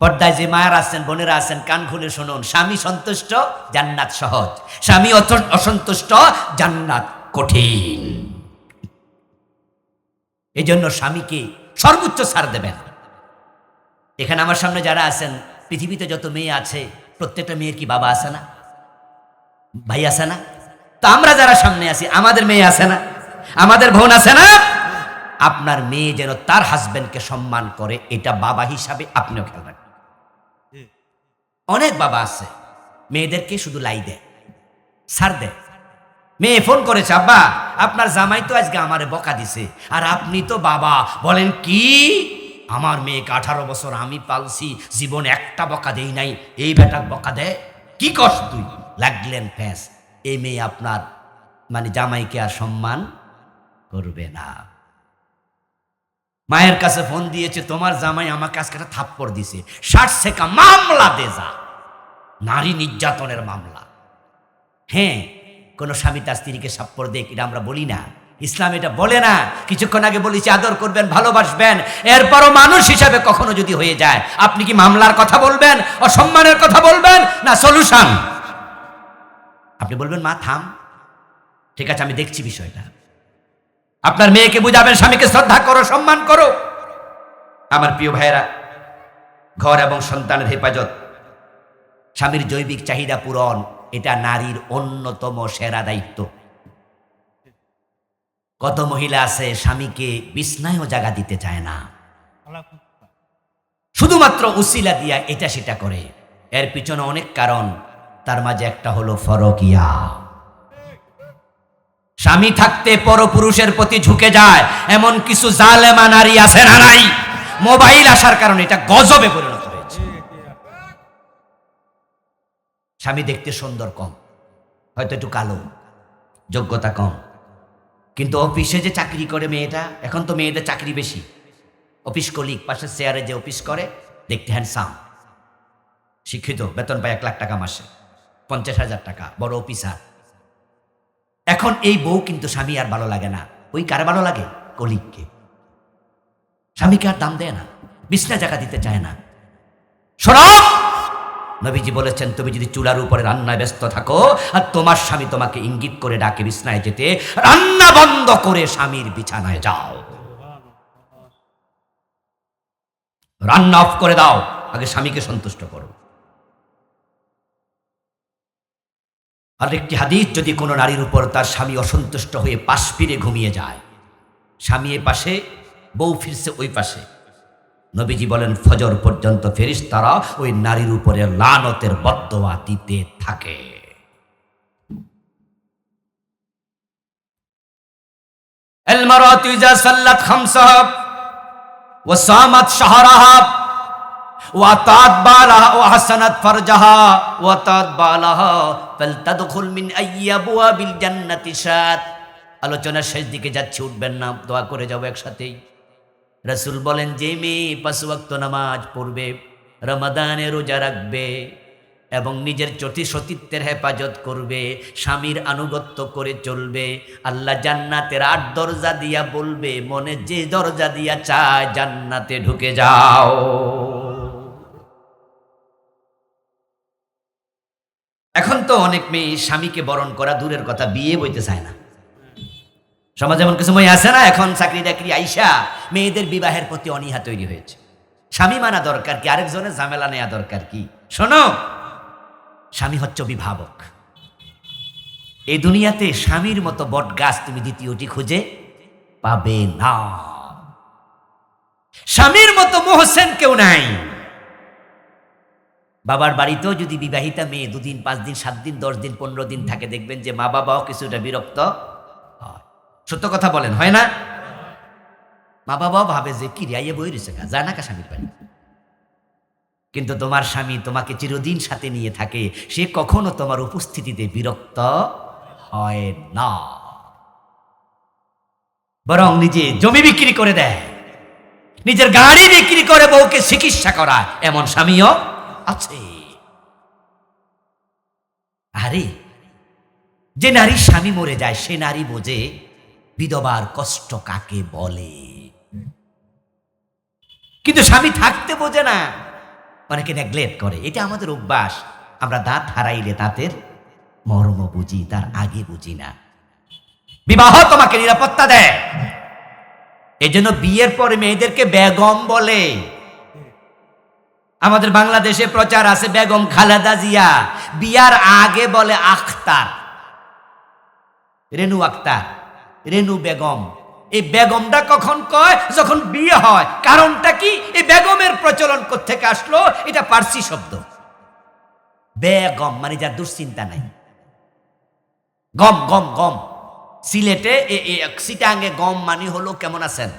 পর্দায় যে মায়ের আছেন, বোনেরা আছেন, কান খুলে শুনুন, স্বামী সন্তুষ্ট জান্নাত সহজ, স্বামী অসন্তুষ্ট জান্নাত কঠিন। এই জন্য স্বামীকে সর্বোচ্চ ছাড় দেবেন। এখানে আমার সামনে যারা আছেন, পৃথিবীতে যত মেয়ে আছে প্রত্যেকটা মেয়ের কি বাবা আছে না, ভাই আছে না? তো আমরা যারা সামনে আছি আমাদের মেয়ে আছে না, আমাদের বোন আছে না? আপনার মেয়ে যেন তার হাজবেন্ডকে সম্মান করে, এটা বাবা হিসাবে আপনিও খেয়াল রাখবেন। অনেক বাবা আছে মেয়েদেরকে শুধু লাই দেয়, ছাড় দেয়। মেয়ে ফোন করেছে, আব্বা আপনার জামাই তো আজকে আমারে বকা দিছে, আর আপনি তো বাবা বলেন কি, আমার মেয়েকে 18 বছর আমি পালছি, জীবন একটা বকা দেই নাই, এই বেটাক বকা দেয়, কি কষ্ট তুই? লাগলেন ফ্যাস। এই মেয়ে আপনার মানে জামাইকে আর সম্মান করবে না। মায়ের কাছে ফোন দিয়েছে, তোমার জামাই আমাকে আজকে একটা থাপ্পড় দিছে, 60 সেকা মামলা দে যা, নারী নির্যাতনের মামলা। হ্যাঁ, কোন স্বামী তার স্ত্রীকে থাপ্পড় দেয়, এটা আমরা বলি না, ইসলাম এটা বলে না। কিছুক্ষণ আগে বলেছি আদর করবেন, ভালোবাসবেন, এরপরও মানুষ হিসাবে কখনো যদি হয়ে যায়, আপনি কি মামলার কথা বলবেন, অসম্মানের কথা বলবেন, না সলিউশন? আপনি বলবেন মা থাম, ঠিক আছে আমি দেখছি বিষয়টা। আপনার মেয়েকে বুঝাবেন স্বামীকে শ্রদ্ধা করো, সম্মান করো। আমার প্রিয় ভাইয়েরা, ঘর এবং সন্তানের হেফাজত, স্বামীর জৈবিক চাহিদা পূরণ, এটা নারীর অন্যতম সেরা দায়িত্ব। কত মহিলা আছে স্বামীকে বিছনায়ও জায়গা দিতে চায় না, শুধুমাত্র উসিলা দিয়া এটা সেটা করে। এর পিছনে অনেক কারণ, তার মাঝে একটা হলো ফরকিয়া। স্বামী থাকতে পরপুরুষের প্রতি ঝুঁকে যায় এমন কিছু জালেমা নারী আছে না নাই? মোবাইল আসার কারণে এটা গজবে পরিণত হয়েছে। স্বামী দেখতে সুন্দর কম, হয়তো একটু কালো, যোগ্যতা কম, কিন্তু অফিসে যে চাকরি করে মেয়েটা, এখন তো মেয়েদের চাকরি বেশি, অফিস কলিগ, পাশের চেয়ারে যে অফিস করে, দেখতে হ্যান্ডসাম, শিক্ষিত, বেতন পায় 1 লাখ টাকা মাসে, 50,000 টাকা, বড় অফিসার। এখন এই বউ কিন্তু স্বামী আর ভালো লাগে না, ওই কারে ভালো লাগে? কলিগকে। স্বামীকে আর দাম দেয় না, বিছনা জায়গা দিতে চায় না। শোনো, নবীজি বলেছেন, তুমি যদি চুলার উপরে রান্নায় ব্যস্ত থাকো আর তোমার স্বামী তোমাকে ইঙ্গিত করে ডাকে বিছনায় যেতে, রান্না বন্ধ করে স্বামীর বিছানায় যাও, রান্না অফ করে দাও, আগে স্বামীকে সন্তুষ্ট করো। আর একটি হাদিস, যদি কোনো নারীর উপর তার স্বামী অসন্তুষ্ট হয়ে পাশ ফিরে ঘুমিয়ে যায়, স্বামী এ পাশে, বউ ফিরছে ওই পাশে, নবীজি বলেন ফজর পর্যন্ত ফেরেশতারা ওই নারীর উপরে লানতের বদদোয়া দিতে থাকে। আল মারাতু ইজা সাল্লাত খামসাহা ওয়া সামাত শাহরাহা ওয়া আতাত বালাহা ওয়া হাসানাত ফারজাহা ওয়া আতাত বালাহা ফালতাদখুল মিন আইয়াবওয়াবিল জান্নাতি শাত। আলোচনার শেষ দিকে যাচ্ছি, উঠবেন না, দোয়া করে যাব একসাথেই। রাসূল বলেন, যে মেয়ে 5 ওয়াক্ত নামাজ পড়বে, রমাদানে রোজা রাখবে এবং নিজের সতীত্বের হেফাজত করবে, স্বামীর আনুগত্য করে চলবে, আল্লাহ জান্নাতের 8 দরজা দিয়া বলবে, মনে যে দরজা দিয়া চায় জান্নাতে ঢুকে যাও। এখন তো অনেক মেয়ে স্বামীকে বরণ করা দূরের কথা, বিয়ে বইতে চায় না। সমাজে এমন কিছু মেয়ে আছে না, এখন চাকরি টাকরি আইসা মেয়েদের বিবাহের প্রতি অনীহা তৈরি হয়েছে। স্বামী মানা দরকার কি, আরেকজনের ঝামেলা নেওয়া দরকার কি? শোনো, স্বামী হচ্ছে অভিভাবক। এই দুনিয়াতে স্বামীর মতো বট গাছ তুমি দ্বিতীয়টি খুঁজে পাবে না। স্বামীর মতো মোহসেন কেউ নাই। বাবার বাড়িতেও যদি বিবাহিতা মেয়ে 2 দিন 5 দিন 7 দিন 10 দিন 15 দিন থাকে, দেখবেন যে মা বাবাও কিছুটা বিরক্ত হয়। সত্য কথা বলেন, হয় না? মা বাবাও ভাবে যে কি রিয়াইয়ে বই রয়েছে, যায় না কা স্বামীর বাড়ি। কিন্তু তোমার স্বামী তোমাকে চিরদিন সাথে নিয়ে থাকে, সে কখনো তোমার উপস্থিতিতে বিরক্ত হয় না, বরং নিজে জমি বিক্রি করে দেয়, নিজের গাড়ি বিক্রি করে বউকে চিকিৎসা করা, এমন স্বামীও আছে। আরে, যে নারী স্বামী মরে যায় সে নারী বোঝে বিধবার কষ্ট কাকে বলে, কিন্তু স্বামী থাকতে বোঝে না। অনেকে নেগলেক্ট করে, এটা আমাদের অভ্যাস। আমরা দাঁত হারাইলে দাঁতের মর্ম বুঝি, তার আগে বুঝি না। বিবাহ তোমাকে নিরাপত্তা দেয়, এই জন্য বিয়ের পরে মেয়েদেরকে বেগম বলে। আমাদের বাংলাদেশে প্রচার আছে বেগম খালেদা জিয়া, বিয়ার আগে বলে আখতার, রেনু আক্তার, রেনু বেগম। এই বেগমটা কখন কয়? যখন বিয়ে হয়। কারণটা কি? এই বেগমের প্রচলন কোত্থেকে আসলো? এটা পার্সি শব্দ। বেগম মানে যার দুশ্চিন্তা নাই। গম গম গম, সিলেটে সিটাঙ্গে গম মানে হলো কেমন আছেন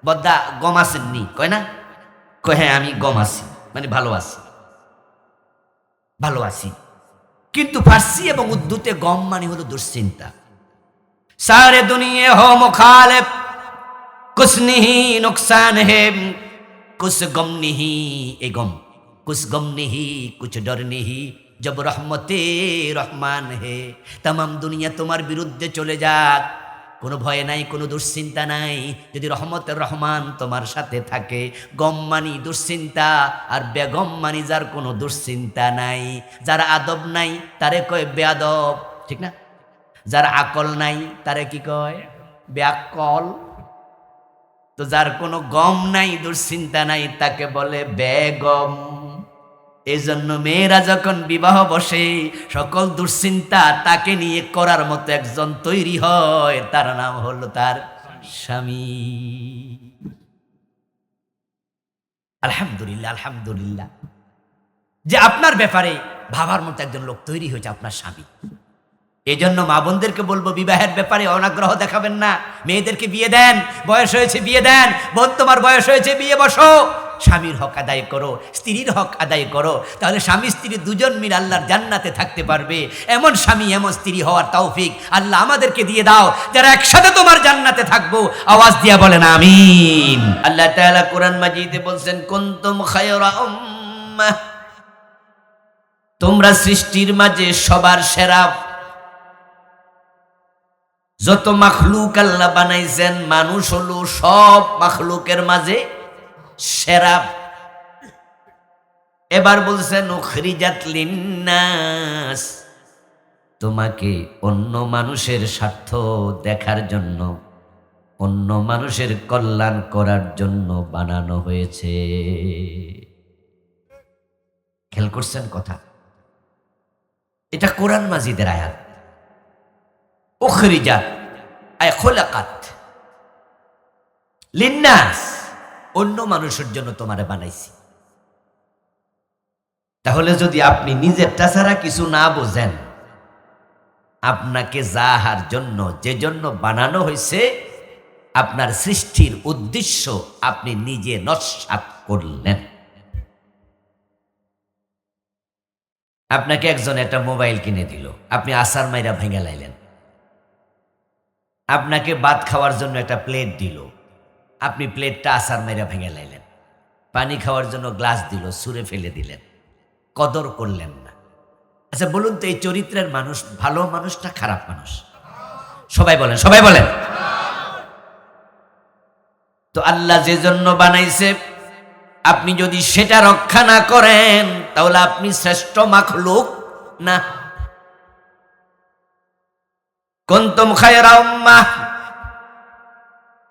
বদ্দা, গম আছেননি কয় না? কয় হ্যাঁ আমি গম আছি, মানে ভালো আছি, ভালো আছি। কিন্তু ফার্সি এবং উর্দুতে গম মানে হলো দুশ্চিন্তা। सारे दुनिया हो मुखालिफ, कुछ नहीं नुकसान है, कुछ गम नहीं ए गम, कुछ गम नहीं कुछ डर नहीं, जब रहमते रहमान है। तमाम दुनिया তোমার বিরুদ্ধে চলে যাক, কোনো ভয় নাই, কোনো দুশ্চিন্তা নাই, যদি রহমতের রহমান তোমার সাথে থাকে। গম মানি দুশ্চিন্তা, আর বেগম মানি যার কোনো দুশ্চিন্তা নাই। যার আদব নাই তারে কয় বেয়াদব, ঠিক না? যার আকল নাই তারে কি কয়? ব্যাকল। তো যার কোনো গম নাই, দুশ্চিন্তা নাই, তাকে বলে বেগম। এই জন্য মেয়েরা যখন বিবাহ বসে, সকল দুশ্চিন্তা তাকে নিয়ে করার মতো একজন তৈরি হয়, তার নাম হলো তার স্বামী। আলহামদুলিল্লাহ, আলহামদুলিল্লাহ যে আপনার ব্যাপারে ভাবার মতো একজন লোক তৈরি হয়েছে, আপনার স্বামী। এই জন্য মা বোনদেরকে বলবো, বিবাহের ব্যাপারে অনাগ্রহ দেখাবেন না। মেয়েদেরকে বিয়ে দেন, বয়স হয়েছে বিয়ে দেন। বোন তোমার বয়স হয়েছে, বিয়ে বসো। স্বামীর হক আদায় করো, স্ত্রীর হক আদায় করো, তাহলে স্বামী স্ত্রী দুজন মিলে আল্লাহর জান্নাতে থাকতে পারবে। এমন স্বামী এমন স্ত্রী হওয়ার তৌফিক আল্লাহ আমাদেরকে দিয়ে দাও, যারা একসাথে তোমার জান্নাতে থাকবো। আওয়াজ দিয়া বলেন আমিন। আল্লাহ তাআলা কোরআন মাজিদে বলছেন, কুনতুম খায়রা উম্মাহ, তোমরা সৃষ্টির মাঝে সবার সেরা। যত মাখলুক আল্লাহ বানাইছেন, মানুষ হলো সব মাখলুকের মাঝে সেরা। এবার বলছেন উখরিজাত লিন্নাস, তোমাকে অন্য মানুষের স্বার্থ দেখার জন্য, অন্য মানুষের কল্যাণ করার জন্য বানানো হয়েছে। খেয়াল করছেন কথা? এটা কোরআন মাজিদের আয়াত। উখরিজাত আয় খুলাকাত লিন্নাস, অন্য মানুষের জন্য তোমারে বানাইছি। তাহলে যদি আপনি নিজেরটা ছাড়া কিছু না বোঝেন, আপনাকে যাহার জন্য যে জন্য বানানো হয়েছে, আপনার সৃষ্টির উদ্দেশ্য আপনি নিজে নস্যাৎ করলেন। আপনাকে একজন একটা মোবাইল কিনে দিল, আপনি আসার মাইরা ভেঙে লাইলেন। আপনাকে ভাত খাওয়ার জন্য একটা প্লেট দিল, আপনি প্লেটটা আসার মেরে ভেঙে লাইলেন। পানি খাওয়ার জন্য গ্লাস দিল, ছুঁড়ে ফেলে দিলেন, কদর করলেন না। আচ্ছা বলুন তো, এই চরিত্রের মানুষ ভালো মানুষ না খারাপ মানুষ? সবাই বলেন, সবাই বলেন। তো আল্লাহ যে জন্য বানাইছে, আপনি যদি সেটা রক্ষা না করেন, তাহলে আপনি শ্রেষ্ঠ মাখলুক না। কুনতুম খায়রা উম্মাহ,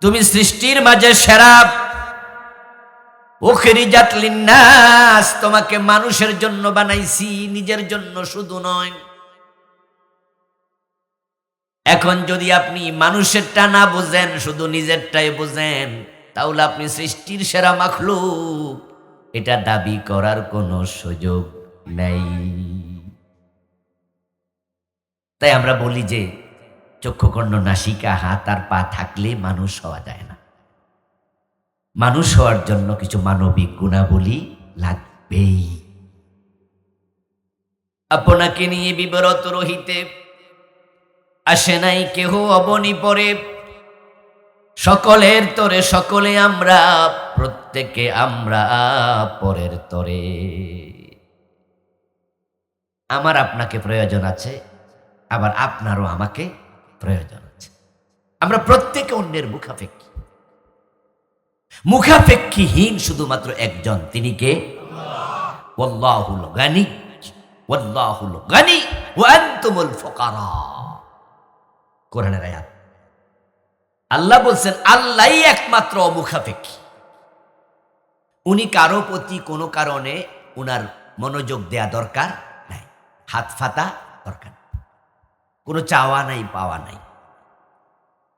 তুমি সৃষ্টির মাঝে সেরা। উখরিজাত লিন্নাস, তোমাকে মানুষের জন্য বানাইছি, নিজের জন্য শুধু নয়। এখন যদি আপনি মানুষেরটা না বুঝেন, শুধু নিজেরটাই বুঝেন, তাহলে আপনি সৃষ্টির সেরা মাখলুক, এটা দাবি করার কোনো সুযোগ নেই। তাই আমরা বলি যে চক্ষু কর্ণ নাসিকা হাত আর পা থাকলে মানুষ হওয়া যায় না। মানুষ হওয়ার জন্য কিছু মানবিক গুণাবলী লাগবেই। আপনাকে নিয়ে বিব্রত রহিতে আসে নাই কেহ অবনী পরে, সকলের তরে সকলে আমরা, প্রত্যেকে আমরা পরের তরে। আমার আপনাকে প্রয়োজন আছে, আবার আপনারও আমাকে প্রয়োজন আছে। আমরা প্রত্যেকে অন্যের মুখাপেক্ষী। মুখাপেক্ষীহীন শুধুমাত্র একজন, তিনি কে? ওয়াল্লাহুল গানি ওয়াল্লাহুল গানি ওয়া আনতুমুল ফুকারা। কোরআনের আয়াত। আল্লাহ বলছেন আল্লাহই একমাত্র মুখাপেক্ষী। উনি কারো প্রতি কোনো কারণে উনার মনোযোগ দেয়া দরকার নাই, হাত ফাতা দরকার নেই, কোনো চাওয়া নাই পাওয়া নাই।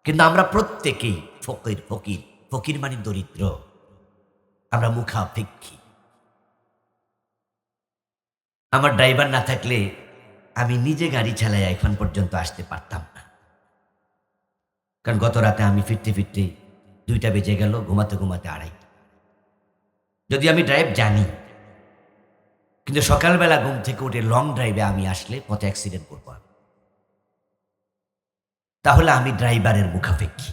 কিন্তু আমরা প্রত্যেকেই ফকির ফকির ফকির মানে দরিদ্র, আমরা মুখাপেক্ষী। আমার ড্রাইভার না থাকলে আমি নিজে গাড়ি চালাই এখন পর্যন্ত আসতে পারতাম না। কারণ গত রাতে আমি ফিরতে ফিরতে 2টা বেজে গেল, ঘুমাতে ঘুমাতে 2:30। যদি আমি ড্রাইভ জানি, কিন্তু সকালবেলা ঘুম থেকে উঠে লং ড্রাইভে আমি আসলে পথে অ্যাক্সিডেন্ট করবো আমি, তাহলে আমি ড্রাইভারের মুখাপেক্ষী।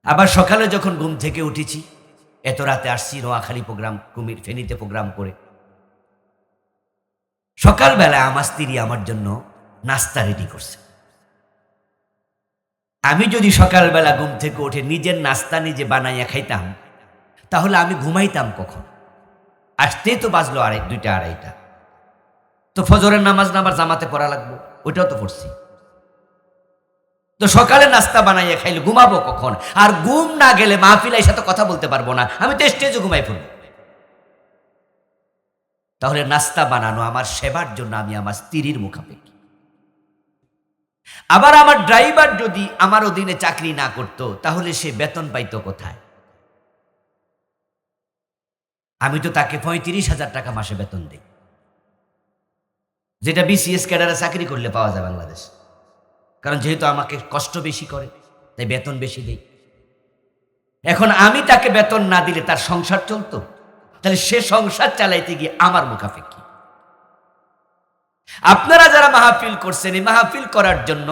আবার সকালে যখন ঘুম থেকে উঠেছি, এত রাতে আসছি নোয়াখালী প্রোগ্রাম, কুমির ফেনীতে প্রোগ্রাম করে, সকালবেলায় আমার স্ত্রী আমার জন্য নাস্তা রেডি করছে। আমি যদি সকালবেলা ঘুম থেকে উঠে নিজের নাস্তা নিজে বানাইয়া খাইতাম, তাহলে আমি ঘুমাইতাম কখন? আসতেই তো বাজলো 2টা 2:30। তো ফজরের নামাজ না আবার জামাতে পড়া লাগবো, ওইটাও তো পড়ছি। তো সকালে নাস্তা বানাইয়া খাইলে ঘুমাবো কখন? আর ঘুম না গেলে মাহফিলের সাথে কথা বলতে পারবো না, আমি তো স্টেজে ঘুমাই পড়ব। তাহলে নাস্তা বানানো আমার সেবার জন্য আমি আমার স্ত্রীর মুখাপেক্ষী। আবার আমার ড্রাইভার যদি আমার অধীনে চাকরি না করত, তাহলে সে বেতন পাইতো কোথায়? আমি তো তাকে 35,000 টাকা মাসে বেতন দিই, যেটা বিসিএস ক্যাডারে চাকরি করলে পাওয়া যায় বাংলাদেশ। কারণ যেহেতু আমাকে কষ্ট বেশি করে, তাই বেতন বেশি দেই। এখন আমি তাকে বেতন না দিলে তার সংসার চলতো? তাহলে সে সংসার চালাইতে গিয়ে আমার মুখাপেক্ষী। আপনারা যারা মাহফিল করছেন, এই মাহফিল করার জন্য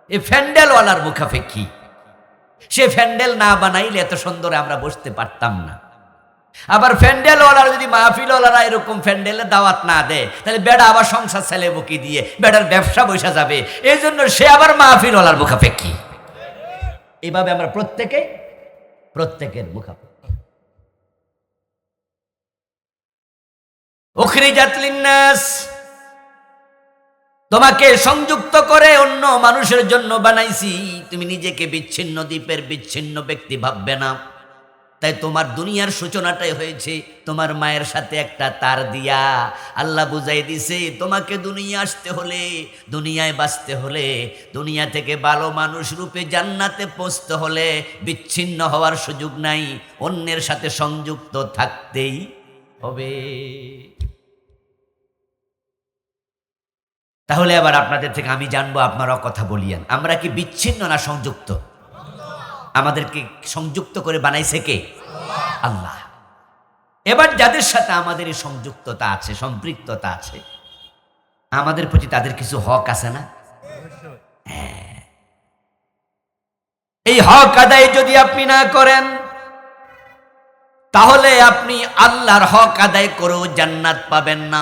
এই ফ্যান্ডেলওয়ালার মুখাপেক্ষী। সে ফ্যান্ডেল না বানাইলে এত সুন্দর আমরা বসতে পারতাম না। আবার ফ্যান্ডেলওয়ালার যদি মাহফিলওয়ালারা এরকম ফ্যান্ডেলে দাওয়াত না দেয়, তাহলে বেড়া আবার সংসার ছেলে বুকি দিয়ে বেড়ার ব্যবসা বৈশা যাবে। এই জন্য সে আবার মাহফিলওয়ালার মুখাপেক্ষী। এইভাবে আমরা প্রত্যেকের মুখাপেক্ষী। উখরিজাত লিন্নাস, তোমাকে সংযুক্ত করে অন্য মানুষের জন্য বানাইছি। তুমি নিজেকে বিচ্ছিন্ন দ্বীপের বিচ্ছিন্ন ব্যক্তি ভাববে না। তাই তোমার দুনিয়ার সূচনাটাই হয়েছে তোমার মায়ের সাথে একটা তার দিয়া। আল্লাহ বুঝাই দিছে তোমাকে দুনিয়া আসতে হলে, দুনিয়ায় বাঁচতে হলে, দুনিয়া থেকে ভালো মানুষ রূপে জান্নাতে পৌঁছতে হলে বিচ্ছিন্ন হওয়ার সুযোগ নাই, অন্যের সাথে সংযুক্ত থাকতেই হবে। তাহলে আবার আপনাদের থেকে আমি জানবো, আপনারাও কথা বলিয়েন, আমরা কি বিচ্ছিন্ন না সংযুক্ত? আমাদেরকে সংযুক্ত করে বানাইছে কে? আল্লাহ। এবার যাদের সাথে আমাদের এই সংযুক্ততা আছে, সম্পৃক্ততা আছে, আমাদের প্রতি তাদের কিছু হক আছে না? হ্যাঁ। এই হক আদায় যদি আপনি না করেন, তাহলে আপনি আল্লাহর হক আদায় করেও জান্নাত পাবেন না।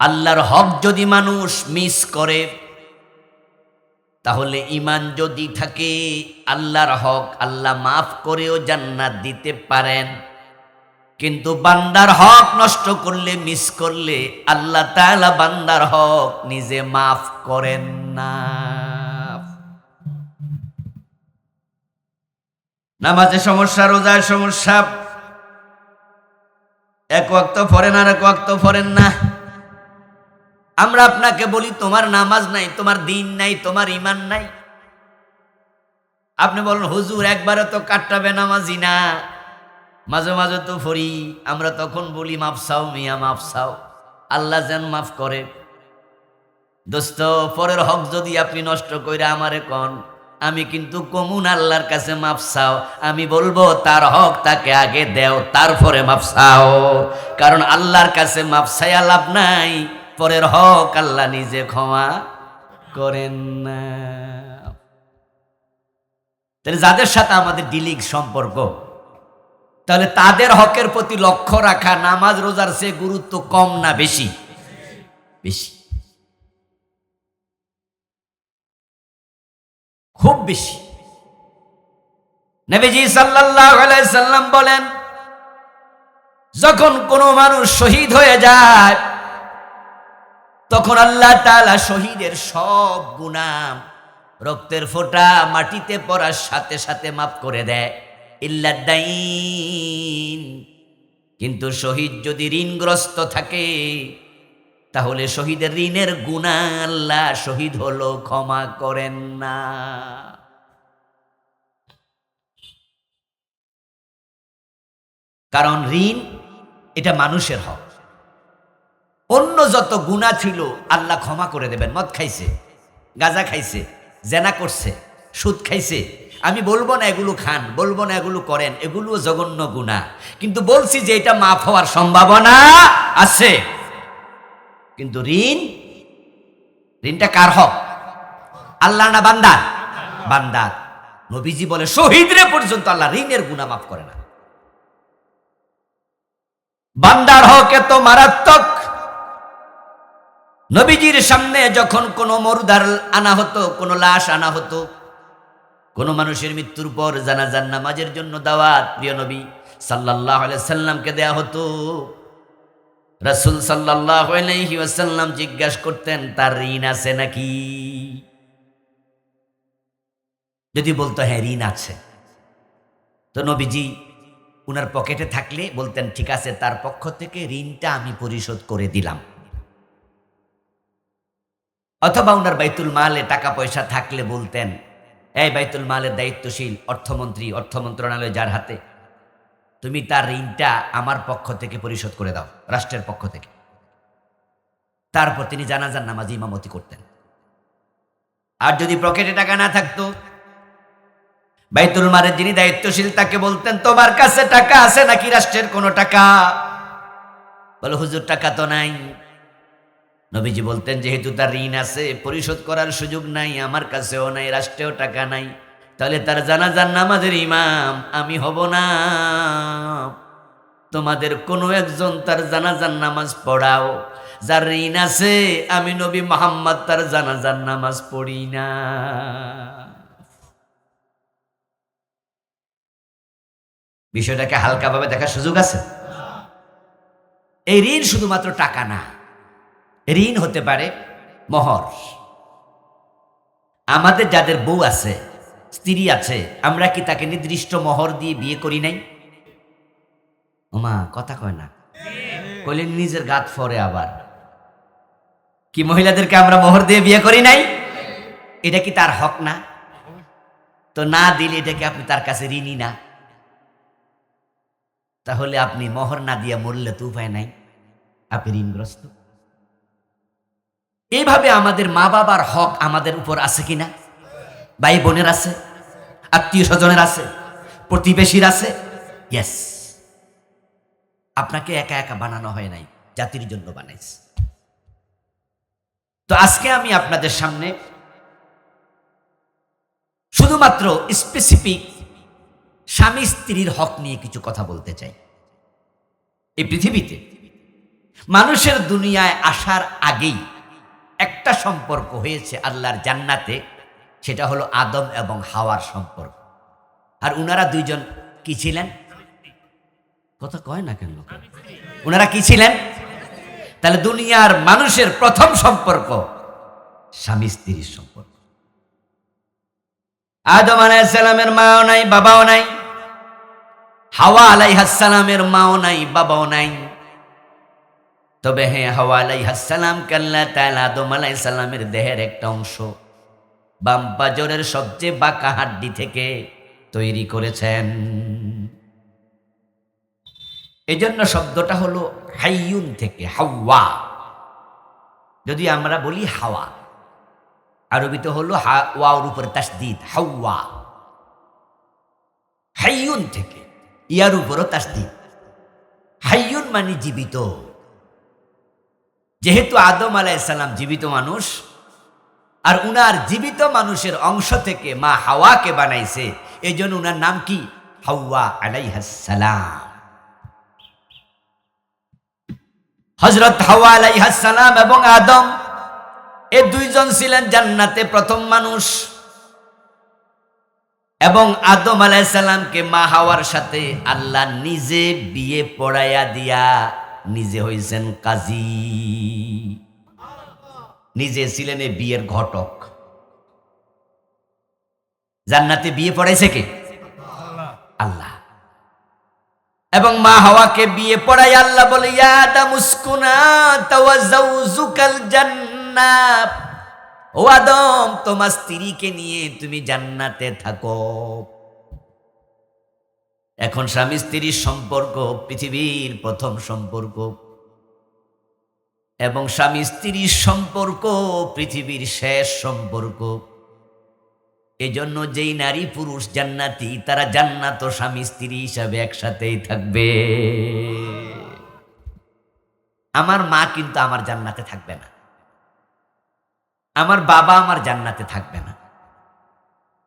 আল্লাহর হক যদি মানুষ মিস করে, তাহলে ঈমান যদি থাকে, আল্লাহর হক আল্লাহ মাফ করেও জান্নাত দিতে পারেন। কিন্তু বান্দার হক নষ্ট করলে, মিস করলে, আল্লাহ তাআলা বান্দার হক নিজে মাফ করেন না। নামাজে সমস্যা, রোজায় সমস্যা, এক ওয়াক্ত পড়েন আর এক ওয়াক্ত পড়েন না। আমরা আপনাকে বলি তোমার নামাজ নাই, তোমার দিন নাই, তোমার ঈমান নাই। আপনি বলেন হুজুর একবারে তো কাট্টাবে নামাজি না, মাঝে মাঝে তো পড়ি। আমরা তখন বলি মাফ চাও মিয়া, মাফ চাও, আল্লাহ যেন মাফ করে। দোস্ত, পরের হক যদি আপনি নষ্ট করে আমারে কন, আমি কিন্তু কমুন আল্লাহর কাছে মাফ চাও, আমি বলবো তার হক তাকে আগে দেও, তারপরে মাফ চাও। কারণ আল্লাহর কাছে মাফ চাইয়া লাভ নাই, পরের হক আল্লাহ নিজে ক্ষমা করেন না। তাহলে যাদের সাথে আমাদের ডিলিং সম্পর্ক, তাহলে তাদের হকের প্রতি লক্ষ্য রাখা নামাজ রোজার চেয়ে গুরুত্ব কম না বেশি? বেশি, খুব বেশি। নবীজি সাল্লাল্লাহু আলাইহি সাল্লাম বলেন, যখন কোনো মানুষ শহীদ হয়ে যায় তখন আল্লাহ তাআলা শহীদের সব গুনাহ রক্তের ফোঁটা মাটিতে পড়ার সাথে সাথে মাফ করে দেয় ইল্লা দাইন। কিন্তু শহীদ যদি ঋণগ্রস্ত থাকে তাহলে শহীদের ঋণের গুনাহ আল্লাহ শহীদ হলো ক্ষমা করেন না। কারণ ঋণ এটা মানুষের হক। অন্য যত গুনাহ ছিল আল্লাহ ক্ষমা করে দেবেন। মদ খাইছে, গাঁজা খাইছে, জেনা করছে, সুদ খাইছে, আমি বলবো না এগুলো খান, বলবো না এগুলো করেন, এগুলো জঘন্য গুনাহ, কিন্তু বলছি যে এটা মাফ হওয়ার সম্ভাবনা আছে। কিন্তু ঋণটা কার হক? আল্লাহ না বান্দার? বান্দার। নবীজি বলে শহীদরে পর্যন্ত আল্লাহ ঋণের গুনাহ মাফ করে না। বান্দার হক এত মারাত্মক। নবীজির সামনে যখন কোনো মুর্দার আনা হতো, কোনো লাশ আনা হতো, কোনো মানুষের মৃত্যুর পর জানাজার নামাজের জন্য দাওয়াত প্রিয় নবী সাল্লাল্লাহু আলাইহি সাল্লামকে দেয়া হতো। রাসূল সাল্লাল্লাহু আলাইহি ওয়াসাল্লাম জিজ্ঞাসা করতেন তার ঋণ আছে নাকি? যদি বলতো হ্যাঁ ঋণ আছে, তো নবীজি উনার পকেটে থাকলে বলতেন ঠিক আছে, তার পক্ষ থেকে ঋণটা আমি পরিশোধ করে দিলাম। অথবা উনার বাইতুল মালে টাকা পয়সা থাকলে বলতেন এই বাইতুল মালের দায়িত্বশীল অর্থমন্ত্রী, অর্থ মন্ত্রণালয় যার হাতে, তুমি তার ঋণটা আমার পক্ষ থেকে পরিশোধ করে দাও, রাষ্ট্রের পক্ষ থেকে। তারপর তিনি জানাজার নামাজ ইমামতি করতেন। আর যদি পকেটে টাকা না থাকতো, বাইতুল মালের যিনি দায়িত্বশীল তাকে বলতেন তোমার কাছে টাকা আছে নাকি রাষ্ট্রের কোনো টাকা? বলে হুজুর টাকা তো নাই। নবীজি বলতেন যেহেতু তার ঋণ আছে, পরিশোধ করার সুযোগ নাই, আমার কাছেও নাই, রাষ্ট্রেও টাকা নাই, তাহলে তার জানাজার নামাজের ইমাম আমি হব না। তোমাদের কোনো একজন তার জানাজার নামাজ পড়াও, যার ঋণ আছে। আমি নবী মুহাম্মদ তার জানাজার নামাজ পড়ি না। বিষয়টাকে হালকাভাবে দেখার সুযোগ আছে? এই ঋণ শুধুমাত্র টাকা না, ঋণ হতে পারে মোহর। আমাদের যাদের বউ আছে, স্ত্রী আছে, আমরা কি তাকে নির্দিষ্ট মোহর দিয়ে বিয়ে করি নাই? ওমা কথা কয় না, কইলে নিজের গাত ফরে। আবার কি মহিলাদেরকে আমরা মোহর দিয়ে বিয়ে করি নাই? এটা কি তার হক না? তো না দিলে এটা কি আপনি তার কাছে ঋণী না? তাহলে আপনি মোহর না দিয়া মরলে তো উপায় নাই, আপনি ঋণগ্রস্ত। এইভাবে আমাদের মা বাবার হক আমাদের উপর আছে কিনা? ভাই বোনের আছে, আত্মীয় স্বজনের আছে, প্রতিবেশীর আছে। ইয়েস, আপনাকে একা একা বানানো হয় নাই, জাতির জন্য বানাইছে। তো আজকে আমি আপনাদের সামনে শুধুমাত্র স্পেসিফিক স্বামী স্ত্রীর হক নিয়ে কিছু কথা বলতে চাই। এই পৃথিবীতে মানুষের দুনিয়ায় আসার আগেই একটা সম্পর্ক হয়েছে আল্লাহর জান্নাতে, সেটা হলো আদম এবং হাওয়ার সম্পর্ক। আর উনারা দুইজন কি ছিলেন? কথা কয় না কেন? উনারা কি ছিলেন? তাহলে দুনিয়ার মানুষের প্রথম সম্পর্ক স্বামী স্ত্রীর সম্পর্ক। আদম আলাইহিস সালামের মাও নাই, বাবাও নাই। হাওয়া আলাইহিস সালামের মাও নাই, বাবাও নাই। তবে হ্যাঁ, হাওয়া আলাইহিস সালাম আল্লাহ তাআলা আদম আলাইহিস সালামের দেহের একটা অংশ বাম পাজরের সবচেয়ে বাঁকা হাড্ডি থেকে তৈরি করেছেন। এজন্য শব্দটা হলো হাইয়ুন থেকে হাওয়া। যদি আমরা বলি হাওয়া, আরবিতে হলো ওয়াওর উপরে তাসদিদ হাওয়া। হাইয়ুন থেকে, ইয়ার উপরও তাসদিদ। হাইয়ুন মানে জীবিত। যেহেতু আদম আলাইহিস সালাম জীবিত মানুষ, আর উনার জীবিত মানুষের অংশ থেকে মা হাওয়াকে বানাইছে, এই জন্য উনার নাম কি? হাওয়া আলাইহিস সালাম। হযরত হাওয়া আলাইহিস সালাম এবং আদম এই দুইজন ছিলেন জান্নাতে প্রথম মানুষ। এবং আদম আলাইহিস সালামকে মা হাওয়ার সাথে আল্লাহ নিজে বিয়ে পড়াইয়া দিয়া নিজে হইছেন কাজী, নিজে ছিলেন এই বিয়ের ঘটক। জান্নাতে বিয়ে পড়াইছে কে? আল্লাহ। এবং মা হাওয়াকে বিয়ে পড়াই আল্লাহ বলে, ইয়া আদম উসকুনা ওয়া যাওজুকাল জান্নাত, ও আদম তোমার স্ত্রীকে নিয়ে তুমি জান্নাতে থাকো। এখন স্বামী স্ত্রীর সম্পর্ক পৃথিবীর প্রথম সম্পর্ক, এবং স্বামী স্ত্রীর সম্পর্ক পৃথিবীর শেষ সম্পর্ক। এজন্য যেই নারী পুরুষ জান্নাতি, তারা জান্নাত ও স্বামী স্ত্রী হিসাবে একসাথেই থাকবে। আমার মা কিন্তু আমার জান্নাতে থাকবে না, আমার বাবা আমার জান্নাতে থাকবে না।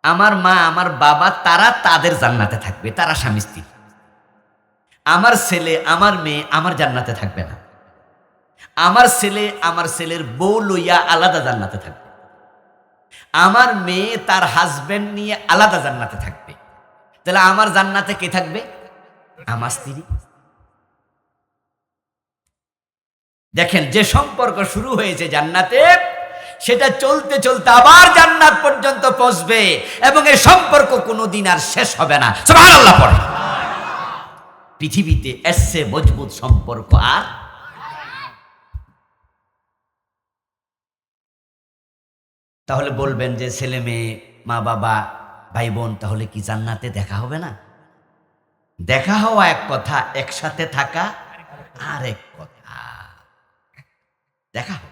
আমার মা আমার বাবা তারা তাদের জান্নাতে থাকবে, তারা স্বামী স্ত্রী। আমার ছেলে আমার মেয়ে আমার জান্নাতে থাকবে না। আমার ছেলে আমার ছেলের বউ লইয়া আলাদা জান্নাতে থাকবে, আমার মেয়ে তার হাজবেন্ড নিয়ে আলাদা জান্নাতে থাকবে। তাহলে আমার জান্নাতে কে থাকবে? আমার স্ত্রী। দেখেন, যে সম্পর্ক শুরু হয়েছে জান্নাতে, সেটা চলতে চলতে আবার জান্নাত পর্যন্ত পৌঁছবে, এবং এই সম্পর্ক কোনোদিন আর শেষ হবে না। সুবহানাল্লাহ পড়ে। পৃথিবীতে এর চেয়ে মজবুত সম্পর্ক আর তাহলে বলবেন যে ছেলে মেয়ে, মা বাবা, ভাই বোন, তাহলে কি জান্নাতে দেখা হবে না? দেখা হওয়া এক কথা, একসাথে থাকা আর এক কথা। দেখা হবে।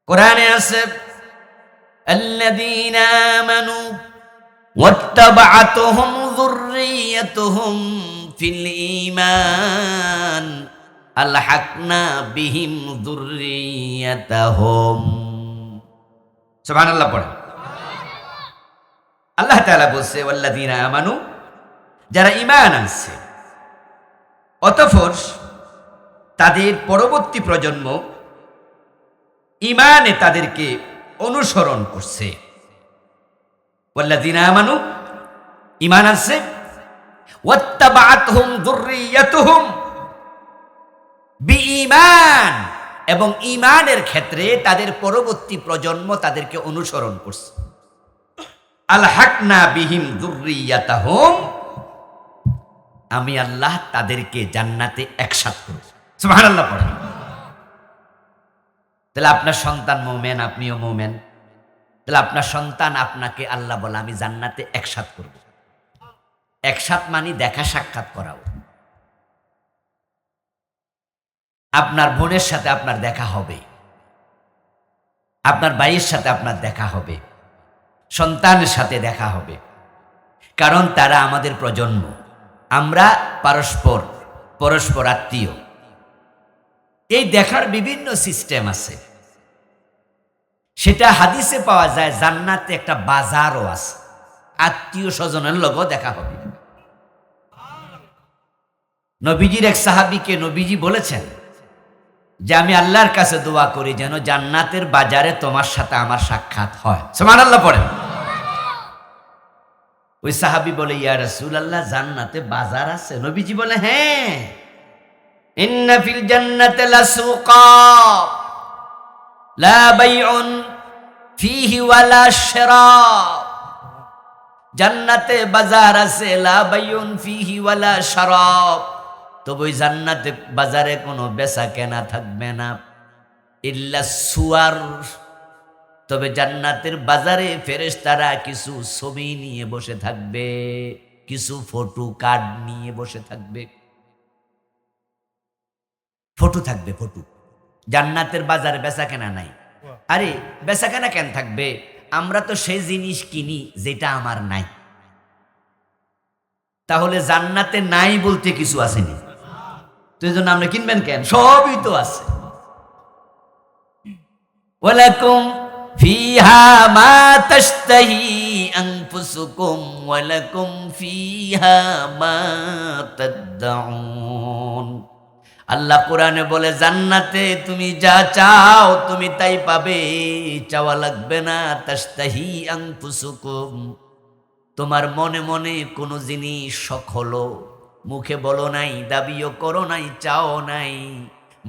কোরআনে আছে, আল্লাযীনা আমানু ওয়াত্তাবা'আতুহুম যুররিয়্যাতুহুম ফিল ঈমান আলহাকনা বিহিম যুররিয়্যাতাহুম। সুবহানাল্লাহ পড়েন। আল্লাহ তাআলা বলছে, ওয়াল্লাযীনা আমানু, যারা ঈমান আনছে, অতঃপর তাদের পরবর্তী প্রজন্ম ঈমানে তাদেরকে অনুসরণ করছে। ওয়াল্লাযীনা আমানু, ঈমান আনছে, ওয়াত্তাবা'আতহুম যুররিয়্যাতুহুম বিঈমান, এবং ঈমানের ক্ষেত্রে তাদের পরবর্তী প্রজন্ম তাদেরকে অনুসরণ করছে। আলহাকনা বিহিম যুররিয়্যাতাহুম, আমি আল্লাহ তাদেরকে জান্নাতে একসাথ করব। সুবহানাল্লাহ পড়েন। তাহলে আপনার সন্তান মুমিন, আপনিও মুমিন, তাহলে আপনার সন্তান আপনাকে আল্লাহ বলে আমি জান্নাতে একসাথ করব। একসাথ মানে দেখা সাক্ষাৎ করাও। আপনার বোনের সাথে আপনার দেখা হবে, আপনার ভাইয়ের সাথে আপনার দেখা হবে, সন্তানের সাথে দেখা হবে, কারণ তারা আমাদের প্রজন্ম। আমরা পরস্পর পরস্পর আত্মীয়। এই দেখার বিভিন্ন সিস্টেম আছে, সেটা হাদিসে পাওয়া যায়। জান্নাতে একটা বাজারও আছে, আত্মীয় স্বজনের লগও দেখা হবে। নবীজির এক সাহাবীকে নবীজি বলেছেন যে আমি আল্লাহর কাছে দোয়া করি যেন জান্নাতের বাজারে তোমার সাথে আমার সাক্ষাৎ হয়। সুবহানাল্লাহ পড়েন। ওই সাহাবী বলে, ইয়া রাসূলুল্লাহ, জান্নাতে বাজার আছে? নবীজি বলে, হ্যাঁ, ইন্না ফিল জান্নাতি লাসুকা লা বাইউন ফিহি ওয়ালা শিরা। জান্নাতে বাজার আছে, লা বাইউন ফিহি ওয়ালা শারাব। তবে ওই জান্নাতে বাজারে কোনো বেচা কেনা থাকবে না, ইল্লা সুয়ার। তবে জান্নাতের বাজারে ফেরেশতারা কিছু ছবি নিয়ে বসে থাকবে, কিছু ফটো কার্ড নিয়ে বসে থাকবে। ফটো থাকবে, ফটো। জান্নাতের বাজারে বেচা কেনা নাই। আরে বেচা কেনা কেন থাকবে? আমরা তো সেই জিনিস কিনি যেটা আমার নাই। তাহলে জান্নাতে নাই বলতে কিছু আসেনি, তো এই জন্য আপনি কিনবেন কেন? সবই তো আছে। ওয়ালাকুম ফিহা মা তাশতাহি আনফুসুকুম ওয়ালাকুম ফিহা মা তাদউন। আল্লাহ কোরআনে বলে, জান্নাতে তুমি যা চাও তুমি তাই পাবে, চাওয়া লাগবে না। তাশতাহি আনফুসুকুম, তোমার মনে মনে কোনো জিনিস শখ হলো, মুখে বলো নাই, দাবিও করো নাই, চাও নাই,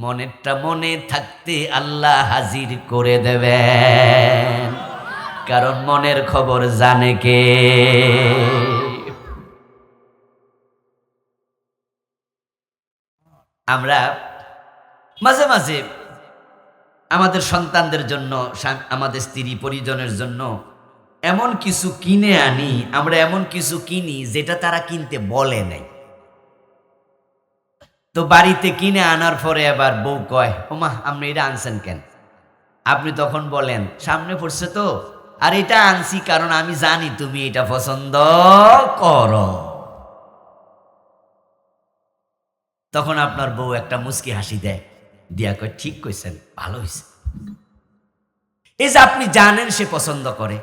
মনেরটা মনে থাকতে আল্লাহ হাজির করে দেবেন, কারণ মনের খবর জানে কে। আমরা মাঝে মাঝে আমাদের সন্তানদের জন্য, আমাদের স্ত্রী পরিজনের জন্য এমন কিছু কিনে আনি, আমরা এমন কিছু কিনি যেটা তারা কিনতে বলে নাই। তো বাড়িতে কিনে আনার পরে আবার বউ কয়, ওমা আপনি এটা আনছেন কেন? আপনি তখন বলেন, সামনে পড়ছে তো, আর এটা আনছি কারণ আমি জানি তুমি এটা পছন্দ করো। তখন আপনার বউ একটা মুচকি হাসি দেয়, দিয়া কয় ঠিক কইছেন, ভালো হয়েছে। এই যে আপনি জানেন সে পছন্দ করে,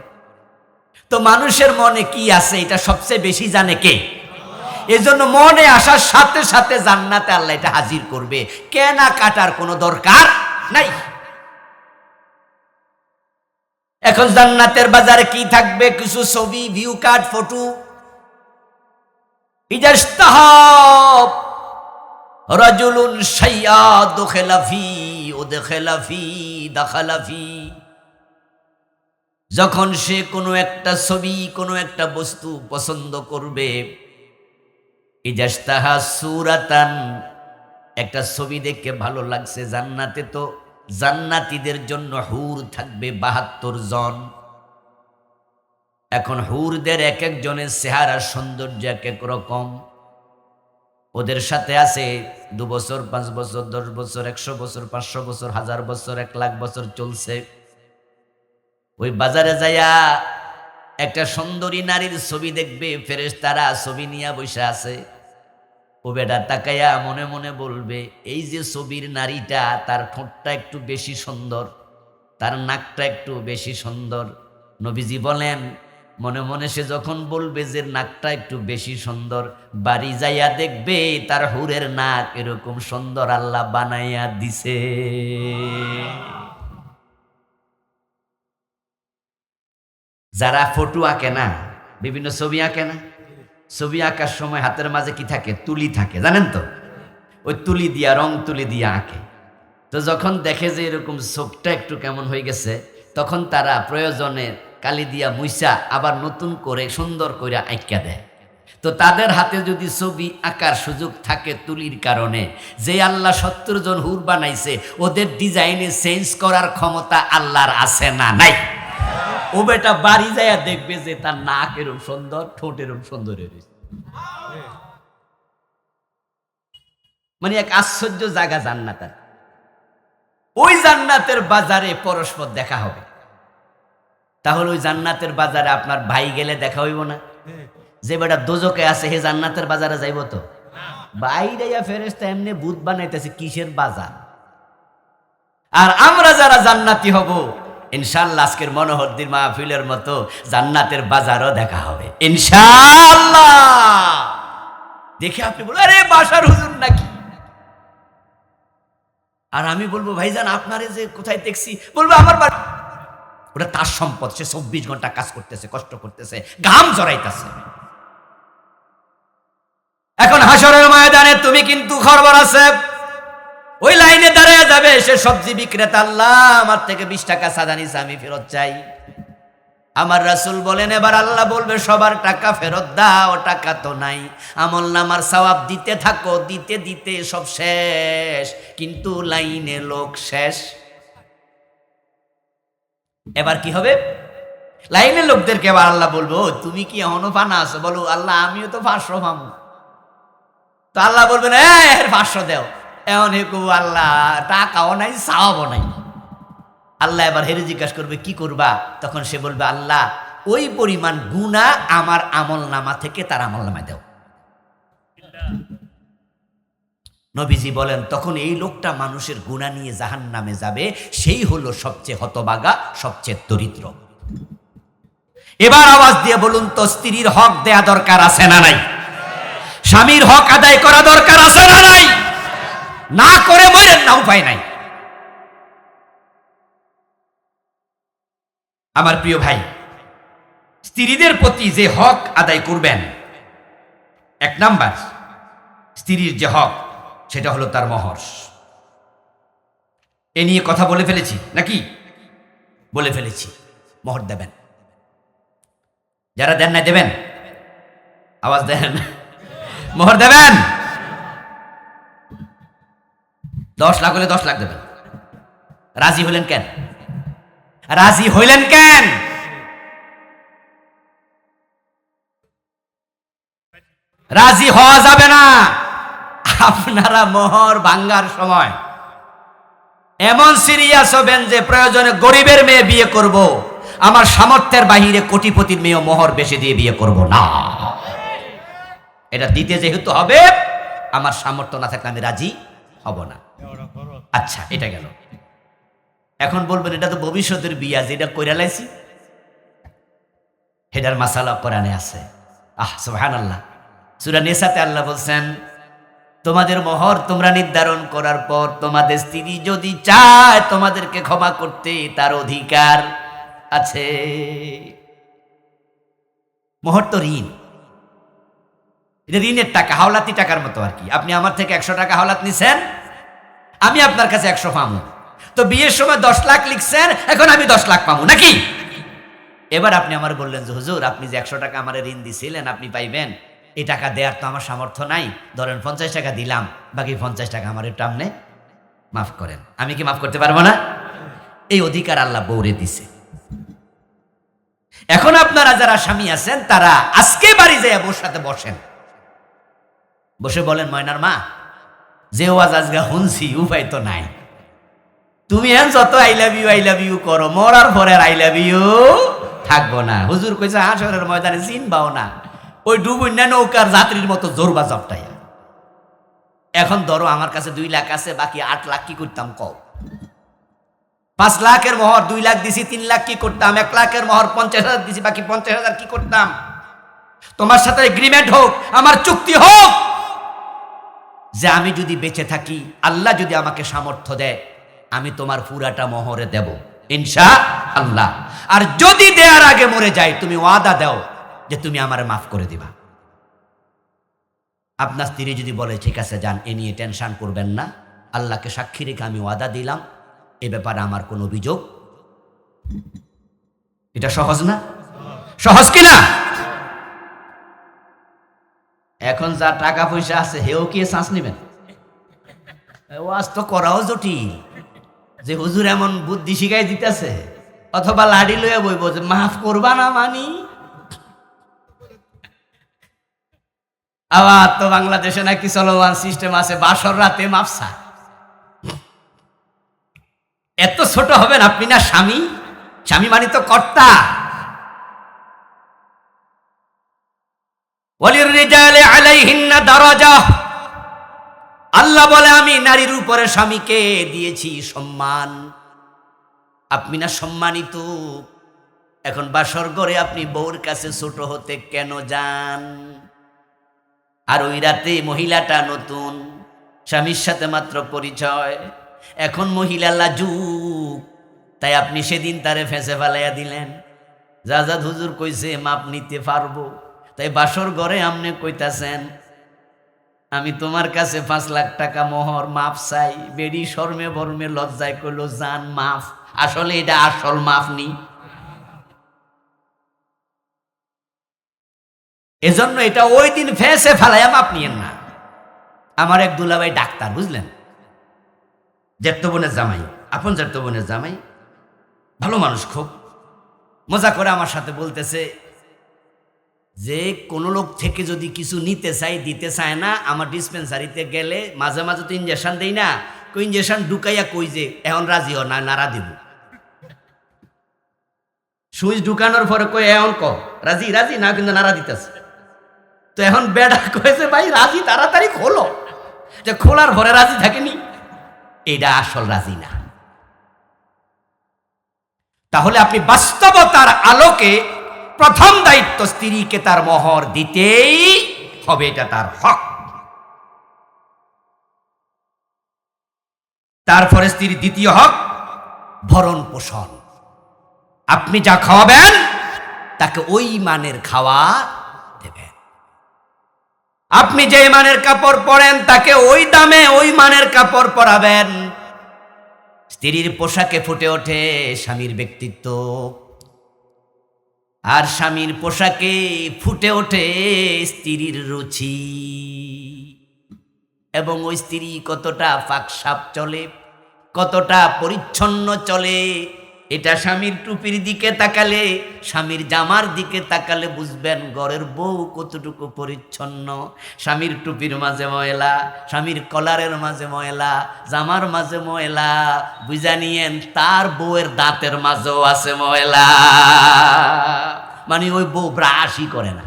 তো মানুষের মনে কি আছে এটা সবচেয়ে বেশি জানে কে? এজন্য মনে আসার সাথে সাথে জান্নাতে আল্লাহ এটা হাজির করবে, কেনা কাটার কোনো দরকার নাই। এখন জান্নাতের বাজারে কি থাকবে? কিছু ছবি, ভিউ কার্ড, ফটো। ইজাস্তাহাব রাজুলুন শাইয়া দুখিলা ফি উদখিলা ফি দাখালা ফি। যখন সে কোনো একটা ছবি, কোনো একটা বস্তু পছন্দ করবে, ইজাস্তাহা সূরাতান, একটা ছবি দেখে ভালো লাগছে, জান্নাতে তো জান্নাতীদের জন্য হুর থাকবে ৭২ জন। এখন হুরদের এক একজনের চেহারার সৌন্দর্য এক এক রকম। ওদের সাথে আছে ২ বছর, ৫ বছর, ১০ বছর, ১০০ বছর, ৫০০ বছর, ১০০০ বছর, ১,০০,০০০ বছর চলছে। ওই বাজারে যাইয়া একটা সুন্দরী নারীর ছবি দেখবে, ফেরেশতারা ছবি নিয়ে বসে আছে। ও বেটা তাকাইয়া মনে মনে বলবে, এই যে ছবির নারীটা, তার ঠোঁটটা একটু বেশি সুন্দর, তার নাকটা একটু বেশি সুন্দর। নবীজি বলেন, মনে মনে সে যখন বলবে যে নাকটা একটু বেশি সুন্দর, বাড়ি যাইয়া দেখবে তার হুরের নাক এরকম সুন্দর আল্লাহ বানাইয়া দিছে। যারা ফটো আঁকে না, বিভিন্ন ছবি আঁকে না, ছবি আঁকার সময় হাতের মাঝে কি থাকে? তুলি থাকে, জানেন তো? ওই তুলি দিয়া, রং তুলি দিয়া আঁকে। তো যখন দেখে যে এরকম চোখটা একটু কেমন হয়ে গেছে, তখন তারা প্রয়োজনে কালি দিয়া মুইসা আবার নতুন করে সুন্দর করে আঁকা দেয়। তো তাদের হাতে যদি ছবি আঁকার সুযোগ থাকে তুলির কারণে, যে আল্লাহ ৭০ জন হুর বানাইছে, ওদের ডিজাইনে চেঞ্জ করার ক্ষমতা আল্লাহর আছে না নাই? ও বেটা বাড়ি যাইয়া দেখবে যে তার নাক এরকম সুন্দর, ঠোঁট এরকম সুন্দর হয়েছে। মানে এক আশ্চর্য জায়গা জান্নাত। ওই জান্নাতের বাজারে পরস্পর দেখা হবে। তাহলে ওই জান্নাতের বাজারে আপনার ভাই গেলে দেখা হইব না? যে বেটা দোজকে আছে হে জান্নাতের বাজারে যাইব তো? বাইরে ফেরেশতা এমনি ভূত বানাইতেছে, কিসের বাজার? আর আমরা যারা জান্নাতি হব, ইনশাআল্লাহ আজকের মনোহরদির মাহফিলের মতো জান্নাতের বাজারও দেখা হবে ইনশাআল্লাহ। দেখে আপনি বলবেন, আরে বাসার হুজুর নাকি? আর আমি বলবো, ভাইজান আপনারে যে কোথায় দেখছি, বলবো আমার বাড়ি। ওটা তার সম্পদ, সে ২৪ ঘন্টা কাজ করতেছে, কষ্ট করতেছে, ঘাম জড়াইতেছে। এখন হাসরের ময়দানে তুমি কিন্তু খবর আছে, ওই লাইনে দাঁড়িয়ে যাবে সে সবজি বিক্রেতা, আল্লাহ আমার থেকে ২০ টাকা চাঁদা নিছে, আমি ফেরত চাই। আমার রাসূল বলেন, এবার আল্লাহ বলবে সবার টাকা ফেরত দাও, টাকা তো নাই। আমলনামার সওয়াব দিতে থাকো, দিতে দিতে সব শেষ, কিন্তু লাইনে লোক শেষ। এবার কি হবে? লাইনে লোকদেরকে এবার আল্লাহ বলবো, তুমি কি এখনো ফানা আছো? বলো, আল্লাহ আমিও তো ৫০০ পাবো। তো আল্লাহ বলবেন, ৫০০ দেও। এমন হেকু, আল্লাহ টাকাও নাই, চাওয়াবো নাই। আল্লাহ এবার হেরে জিজ্ঞাসা করবে, কি করবা? তখন সে বলবে, আল্লাহ ওই পরিমাণ গুনাহ আমার আমল নামা থেকে তার আমল নামায় দাও। নবীজি বলেন, তখন এই লোকটা মানুষের গুনাহ নিয়ে জাহান্নামে যাবে, সেই হলো সবচেয়ে হতভাগা, সবচেয়ে দরিদ্র। এবার আওয়াজ দিয়ে বলুন তো, স্ত্রীর হক দেয়া দরকার আছে না নাই? স্বামীর হক আদায় করা দরকার আছে না নাই? না করে মরেন না, উপায় নাই। আমার প্রিয় ভাই, স্ত্রীদের প্রতি যে হক আদায় করবেন, এক নাম্বার স্ত্রীর যে হক সেটা হলো তার মহর। এ নিয়ে কথা বলে ফেলেছি নাকি? বলে ফেলেছি। মোহর দেবেন। যারা দেন না দেবেন, আওয়াজ দেন। মোহর দেবেন। 10 লাখ হলে 10 লাখ দেবেন। রাজি হলেন কেন? রাজি হইলেন কেন? রাজি হওয়া যাবে না। আপনারা মোহর ভাঙ্গার সময় এমন সিরিয়াস হবেন যে প্রয়োজনে গরিবের মেয়ে বিয়ে করব, আমার সামর্থ্যের বাহিরে কোটিপতির মেয়ে মোহর বেশি দিয়ে বিয়ে করব না। এটা দিতে যেহেতু হবে, আমার সামর্থ্য না থাকলে আমি রাজি হব না। আচ্ছা, এটা গেল। এখন বলবেন এটা তো ভবিষ্যতের বিয়া, যেটা কইরা লাইছি হেডার মাসালা কোরআনে আছে। সুবহানাল্লাহ। সূরা নিসাতে আল্লাহ বলছেন, তোমাদের মোহর তোমরা নির্ধারণ করার পর তোমাদের স্ত্রী যদি চায় তোমাদেরকে ক্ষমা করতে, তার অধিকার আছে। মোহর তো ঋণ, এটা ঋণের টাকা, হাওলাতি টাকার মতো আর কি। আপনি আমার থেকে 100 টাকা হাওলাত নিছেন, আমি আপনার কাছে 100 পামু। তো বিয়ের সময় 10 লাখ লিখছেন, এখন আমি 10 লাখ পামু নাকি? এবার আপনি আমার বললেন যে হুজুর, আপনি যে 100 টাকা আমার ঋণ দিছিলেন আপনি পাইবেন, এই টাকা দেওয়ার তো আমার সামর্থ্য নাই, ধরেন 50 টাকা দিলাম, বাকি 50 টাকা আমার একটু আপনি মাফ করেন। আমি কি মাফ করতে পারবো না? এই অধিকার আল্লাহ বউরে দিছে। এখন আপনারা যারা স্বামী আছেন তারা আজকে বাড়ি যায় বউর সাথে বসেন, বসে বলেন, ময়নার মা, যে ওয়াজ আজকে শুনছি উপায় তো নাই, তুমি এখন যত আই লাভ ইউ করো, মরার পরে আই লাভ ইউ থাকবো না। হুজুর কইছে হাসরের ময়দানে চিনবাও না, ওই ডুবুন্যা নৌকার যাত্রীর মতো জোরবা জপটাই। এখন ধরো আমার কাছে 2 লাখ আছে, বাকি 8 লাখ কি করতাম কও? 5 লাখের মোহর 2 লাখ দিছি, 3 লাখ কি করতাম? 1 লাখের মোহর 50,000 দিছি, বাকি 50,000 কি করতাম? তোমার সাথে এগ্রিমেন্ট হোক, আমার চুক্তি হোক যে আমি যদি বেঁচে থাকি, আল্লাহ যদি আমাকে সামর্থ্য দেয়, আমি তোমার পুরাটা মোহরে দেব ইনশাআল্লাহ। আর যদি দেওয়ার আগে মরে যাই, তুমি ওয়াদা দাও যে তুমি আমারে মাফ করে দিবা। আপনার স্ত্রী যদি বলে ঠিক আছে যান, এ নিয়ে টেনশন করবেন না, আল্লাহকে সাক্ষী রেখে আমি ওয়াদা দিলাম, এ ব্যাপারে আমার কোনো অভিযোগ। এটা সহজ না? সহজ কিনা? এখন যা টাকা পয়সা আছে হেও কি চান্স নেবেন? ওয়াজ তো করাও জটিল, যে হুজুর এমন বুদ্ধি শিখাই দিতেছে, অথবা লাড়ি লইয়া বইব যে মাফ করবা না মানি। আবার তো বাংলাদেশে নাকি চলমান সিস্টেম আছে, বাসর রাতে মাফসা। এত ছোট হবেন আপনি না? স্বামী, স্বামী মানে তো কর্তা। ওয়ালিররিজালি আলাইহিন্না দারাজা, আল্লাহ বলে আমি নারীর উপরে স্বামীকে দিয়েছি সম্মান। আপনি না সম্মানিত, এখন বাসর ঘরে আপনি বউর কাছে ছোট হতে কেন যান? আর ওই রাতে মহিলাটা নতুন, স্বামীর সাথে মাত্র পরিচয়, এখন মহিলা লাজুক, তাই আপনি সেদিন তারে ফেঁসে ফেলাইয়া দিলেন। জাজাদ হুজুর কইছে মাপ নিতে পারবো, তাই বাসর ঘরে আপনি কইতাছেন আমি তোমার কাছে 5 লাখ টাকা মোহর মাফ চাই। বেডি শর্মে বর্মে লজ্জায় কইল জান মাফ। আসলে এটা আসল মাফ নি। এজন্য এটা ওই দিন ফেঁসে ফেলাইয়া মাপ নিয়েন না। আমার এক দুলাভাই ডাক্তার, বুঝলেন, জ্যাঠতো বোনের জামাই, আপন জ্যাঠতো বোনের জামাই, ভালো মানুষ, খুব মজা করে আমার সাথে বলতেছে যে কোনো লোক থেকে যদি কিছু নিতে চাই, দিতে চায় না, আমার ডিসপেন্সারিতে গেলে মাঝে মাঝে তো ইঞ্জেকশন দেই না, কই ইঞ্জেকশন ঢুকাইয়া কই যে এখন রাজি হ না, নাড়া দিব। সুইচ ঢুকানোর পরে কই এখন ক রাজি, রাজি না, কিন্তু নাড়া দিতেছে। তো এখন বেড়া কয়েছে ভাই রাজি, তাড়াতাড়ি খোলো, যে খোলার পরে রাজি থাকেনি, এটা আসল রাজি না। তাহলে আপনি বাস্তবতার আলোকে প্রথম দায়িত্ব স্ত্রীকে তার মোহর দিতেই হবে, এটা তার হক। তারপরে স্ত্রীর দ্বিতীয় হক ভরণ পোষণ। আপনি যা খাওয়াবেন তাকে ওই মানের খাওয়া দেবেন। আপনি যে মানের কাপড় পরেন তাকে ওই দামে ওই মানের কাপড় পরাবেন। স্ত্রীর পোশাকে ফুটে ওঠে স্বামীর ব্যক্তিত্ব, আর স্বামীর পোশাকে ফুটে ওঠে স্ত্রীর রুচি, এবং ওই স্ত্রী কতটা ফাঁকসাপ চলে, কতটা পরিচ্ছন্ন চলে, এটা স্বামীর টুপির দিকে তাকালে, স্বামীর জামার দিকে তাকালে বুঝবেন ঘরের বউ কতটুকু পরিচ্ছন্ন। স্বামীর টুপির মাঝে ময়লা, স্বামীর কলারের মাঝে ময়লা, জামার মাঝে ময়লা, বুঝা নিয়েন তার বউয়ের দাঁতের মাঝেও আছে ময়লা। মানে ওই বউ ব্রাশই করে না।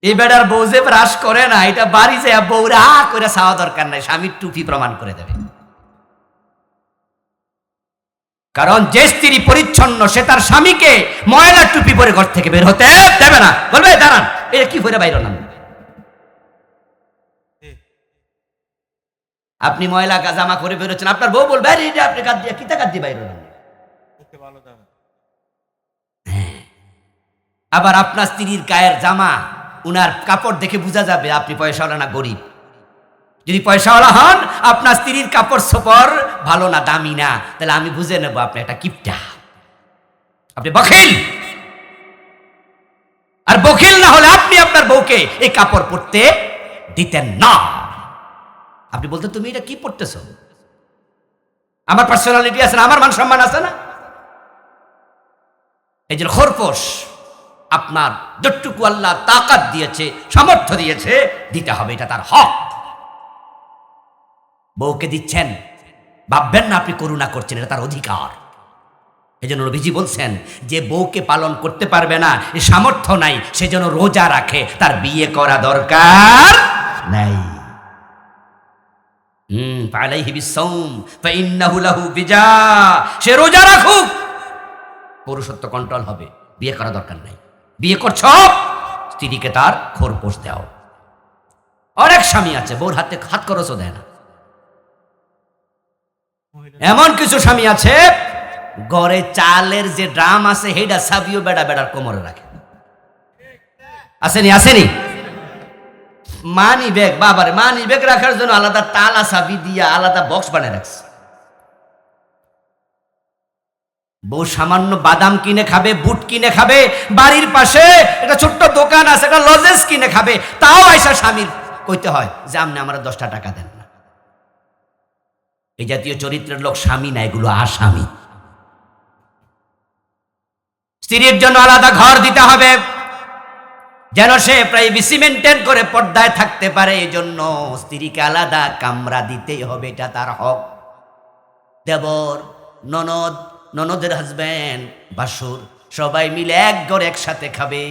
এই বেটার বউ যে ব্রাশ করে না, এটা বাড়ি যায় বউরা করে চাওয়া দরকার নাই, স্বামীর টুপি প্রমাণ করে দেবে। কারণ যে স্ত্রী পরিচ্ছন্ন সে তার স্বামীকে ময়লা টুপি পরে ঘর থেকে বের হতে দেবে না, বলবে দাঁড়ান এটা কি পরে বাইর না। আপনি ময়লা জামা করে বেরোচ্ছেন, আপনার বউ বলবে আরে এটা আপনি কাঁদ দিয়ে কিতা কাঁদ দিয়ে বাইর হলেন। আবার আপনার স্ত্রীর গায়ের জামা উনার কাপড় দেখে বোঝা যাবে আপনি পয়সাওয়ালা না গরিব। যদি পয়সাওয়ালা হন, আপনার স্ত্রীর কাপড় সোপর ভালো না, দামি না, তাহলে আমি বুঝে নেব আপনি একটা কিপটা, আপনি বখিল। আর বখিল না হলে আপনি আপনার বউকে এই কাপড় পরতে দিতেন না। আপনি বলতেন তুমি এটা কি পরতেছ, আমার পার্সোনালিটি আছে না, আমার মান সম্মান আছে না। এই যে খরপোশ, আপনার যতটুকু আল্লাহ তাকাত দিয়েছে, সামর্থ্য দিয়েছে, দিতে হবে, এটা তার হক। বউকে দিচ্ছেন, ভাববেন না আপনি করুণা করছেন, এটা তার অধিকার। এই জন্য নবীজি বলছেন যে বউকে পালন করতে পারবে না, এ সামর্থ্য নাই, সে যেন রোজা রাখে, তার বিয়ে করা দরকার নাই। ফালাইহি বিসসাওম ফাইন্নাহু লাহু বিজা, সে রোজা রাখুক, পুরুষত্ব কন্ট্রোল হবে, বিয়ে করা দরকার নাই। বিয়ে করছ, স্ত্রীকে তার খোরপোশ দাও। অনেক স্বামী আছে বউর হাতে হাত খরচও দেয় না। এমন কিছু স্বামী আছে ঘরে চালের যে ড্রাম আছে হেডা সাবিও বেড়া বেড়ার কোমরে রাখে। আসেনি আসেনি মানি ব্যাগ, বাবারে মানি ব্যাগ রাখার জন্য আলাদা তালা চাবি দিয়া আলাদা বক্স বানিয়ে রাখছে। বউ সামান্য বাদাম কিনে খাবে, বুট কিনে খাবে, বাড়ির পাশে একটা ছোট্ট দোকান আছে, একটা লজেন্স কিনে খাবে, তাও আইসা স্বামীর কইতে হয় যে আপনি আমার 10টা টাকা দেন না। এই জাতীয় চরিত্রের লোক স্বামী না, এগুলো আসামি। স্ত্রীর জন্য আলাদা ঘর দিতে হবে যেন সে প্রাইভেসি মেনটেন করে পর্দায় থাকতে পারে। এই জন্য স্ত্রীকে আলাদা কামরা দিতেই হবে, এটা তার হক। দেবর, ননদ, ননদের হাজবেন্ড, বাসুর সবাই মিলে এক ঘর একসাথে খাবে,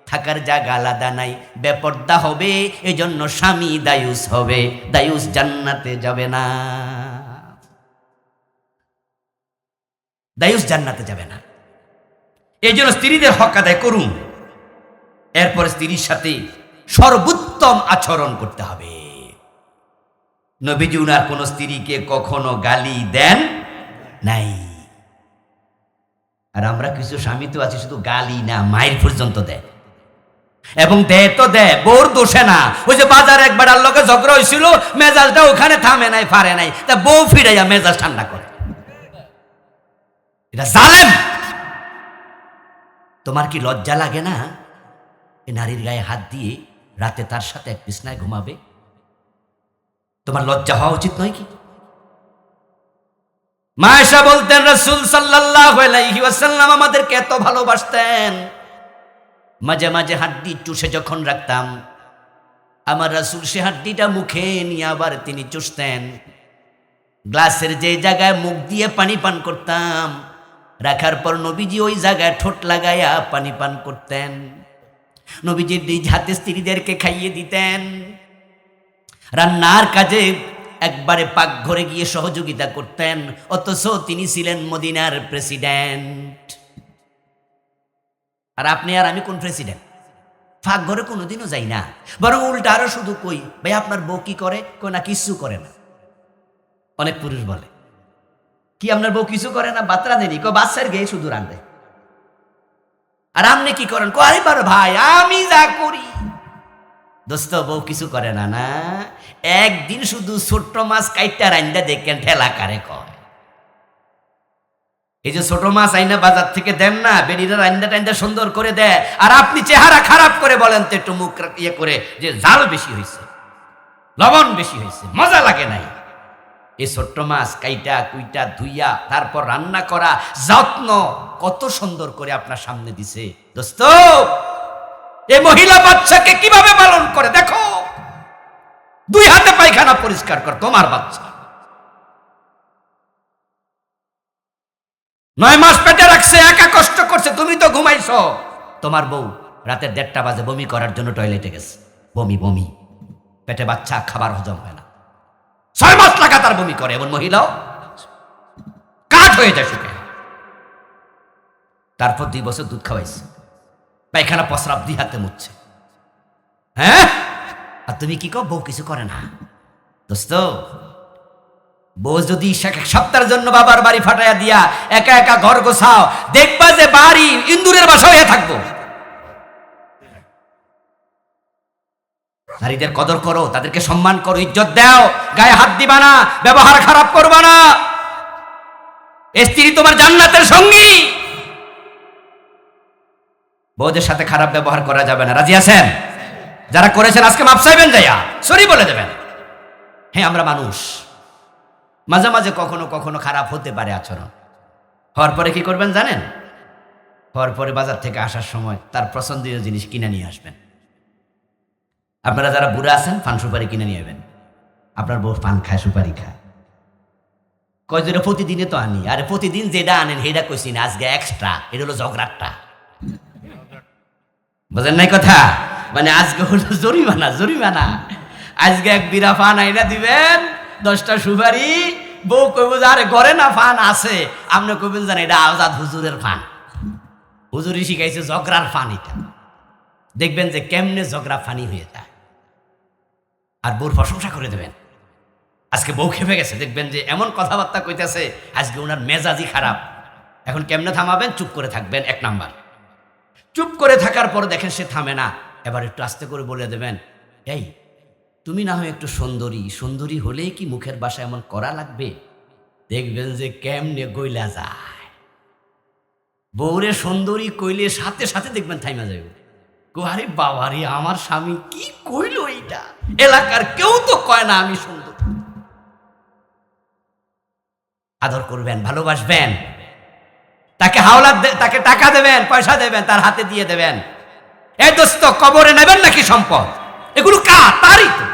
থাকার জায়গা আলাদা নাই, বেপর্দা হবে। এই জন্য স্বামী দায়ুস হবে, দায়ুস জান্নাতে যাবে না, দায়ুস জান্নাতে যাবে না। এই জন্য স্ত্রীদের হক আদায় করুন। এরপর স্ত্রীর সাথে সর্বোত্তম আচরণ করতে হবে। নবীজি উনার কোন স্ত্রীকে কখনো গালি দেন নাই। আর আমরা কিছু স্বামী তো আছি শুধু গালি না, মায়ের পর্যন্ত দেয়, এবং দেয় তো দেয়, বউর দোষে না। ওই যে বাজারে একবার আল্লাহকে ঝগড়া হয়েছিল, মেজাজটা ওখানে থামে নাই, পারে নাই, তা বউ ফিরাইয়া মেজাজ ঠান্ডা করে। এটা জালেম। তোমার কি লজ্জা লাগে না এই নারীর গায়ে হাত দিয়ে রাতে তার সাথে এক বিছনায় ঘুমাবে? তোমার লজ্জা হওয়া উচিত নয় কি? মা আয়েশা বলতেন রাসূল সাল্লাল্লাহু আলাইহি ওয়াসাল্লাম আমাদেরকে এত ভালোবাসতেন, মাঝে মাঝে হাড্ডি চুষে যখন রাখতাম, আমার রাসূল সে হাড্ডিটা মুখে নিয়ে আবার তিনি চুষতেন। গ্লাসের যে জায়গায় মুখ দিয়ে পানি পান করতাম, রাখার পর নবীজি ওই জায়গায় ঠোঁট লাগাইয়া পানি পান করতেন। নবীজি নিজ হাতে স্ত্রীদেরকে খাইয়ে দিতেন। রান্নার কাজে একবারে পাকঘরে গিয়ে সহযোগিতা করতেন, অথচ তিনি ছিলেন মদিনার প্রেসিডেন্ট। আর আপনি আর আমি কোন প্রেসিডেন্ট? পাকঘরে কোনোদিনও যাই না, বরং উল্টা আরো শুধু কই ভাই আপনার বউ কি করে, কই না কিচ্ছু করে না। অনেক পুরুষ বলে কি আপনার বউ কিছু করে না? ভাত রাঁধেনি? বাচ্চার গিয়ে শুধু রাঁধে। আর আপনি কি করেন? আরে বারো ভাই, আমি যা করি। দোস্ত, বউ কিছু করে না না, একদিন শুধু ছোট্ট মাছ কাইটা রাইন্দা দেখেন ঠেলা কারে কয়। এই যে ছোট মাছ আইনা বাজার থেকে দেন না, বেরিয়ে রাইন্দা টাইন্দা সুন্দর করে দেয়, আর আপনি চেহারা খারাপ করে বলেন তো একটু মুখ ইয়ে করে যে ঝাল বেশি হয়েছে, লবণ বেশি হয়েছে, মজা লাগে নাই। এই ছোট্ট মাছ কাইটা কুইটা ধুইয়া তারপর রান্না করা যত্ন কত সুন্দর করে আপনার সামনে দিছে। দোস্ত, এই মহিলা বাচ্চাকে কিভাবে পালন করে দেখো। 2 হাতে পায়খানা পরিষ্কার কর তোমার বাচ্চা। 9 মাস পেটে রাখছে, একা কষ্ট করছে, তুমি তো ঘুমাইছো। তোমার বউ রাতের 1:30 বাজে বমি করার জন্য টয়লেটে গেছে। বমি বমি, পেটে বাচ্চা, খাবার হজম হয় না, 6 মাস লাগাতার বমি করে। এমন মহিলাও কাঠ হয়ে যায় শুকে। তারপর 2 বছর দুধ খাওয়াইছে, পায়খানা প্রস্রাব 2 হাতে মুছছে। হ্যাঁ, আর তুমি কি কও বউ কিছু করে না? দোস্ত, বউ যদি 1 সপ্তাহের জন্য বাবার বাড়ি ফাটাইয়া দিয়া একা একা ঘর গোছাও, দেখবা যে বাড়ি ইন্দুরের বাসা হয়ে থাকবো। নারীদের কদর করো, তাদেরকে সম্মান করো, ইজ্জত দাও, গায়ে হাত দিবা না, ব্যবহার খারাপ করবা না। স্ত্রী তোমার জান্নাতের সঙ্গী। বউদের সাথে খারাপ ব্যবহার করা যাবে না। রাজি আছেন? যারা করেছেন আজকে মাপ চাইবেন, যাইয়া সরি বলে দেবেন। হ্যাঁ, আমরা মানুষ, মাঝে মাঝে কখনো কখনো খারাপ হতে পারে আচরণ। হওয়ার পরে কি করবেন জানেন? হওয়ার পরে বাজার থেকে আসার সময় তার পছন্দীয় জিনিস কিনে নিয়ে আসবেন। আপনারা যারা বুড়া আছেন, পান সুপারি কিনে নিয়ে যাবেন। আপনার বউ পান খায়, সুপারি খায়, কয় যেটা প্রতিদিনে তো আনি। আরে প্রতিদিন যেটা আনেন সেটা কইছি না, আজকে এক্সট্রা। এটা হলো ঝগড়াটা, বুঝেন নাই কথা? মানে আজকে হলো জরিমানা, জরিমানা। আজকে 1 বিড়া পান আইনা দিবেন, 10টা সুপারি। বউ কইব যে আরে ঘরে না পান আছে, আপনি কইবেন জান এটা আজাদ হুজুরের পান, হুজুরি শিখাইছে ঝগড়ার পান। এটা দেখবেন যে কেমনে ঝগড়া ফানি হয়ে যায়, আর বউর প্রশংসা করে দেবেন। আজকে বউ খেপে গেছে, দেখবেন যে এমন কথাবার্তা কইতেছে, আজকে ওনার মেজাজই খারাপ। এখন কেমনে থামাবেন? চুপ করে থাকবেন। 1 নাম্বার, চুপ করে থাকার পর দেখেন সে থামে না, এবার একটু আস্তে করে বলে দেবেন, এই তুমি না হয় একটু সুন্দরী, সুন্দরী হলেই কি মুখের বাসা এমন করা লাগবে? দেখবেন যে কেমনে গইলা যায়। বউরে সুন্দরী কইলে সাথে সাথে দেখবেন থাইমা যাবে। আরে বাবারে, আমার স্বামী কি কইল এইটা, এলাকার কেউ তো কয় না আমি সুন্দর। আদর করবেন, ভালোবাসবেন, তাকে হাওলাত, তাকে টাকা দেবেন, পয়সা দেবেন, তার হাতে দিয়ে দেবেন। এই দোস্ত, কবরে নেবেন নাকি সম্পদ? এগুলো কার? তারই তো,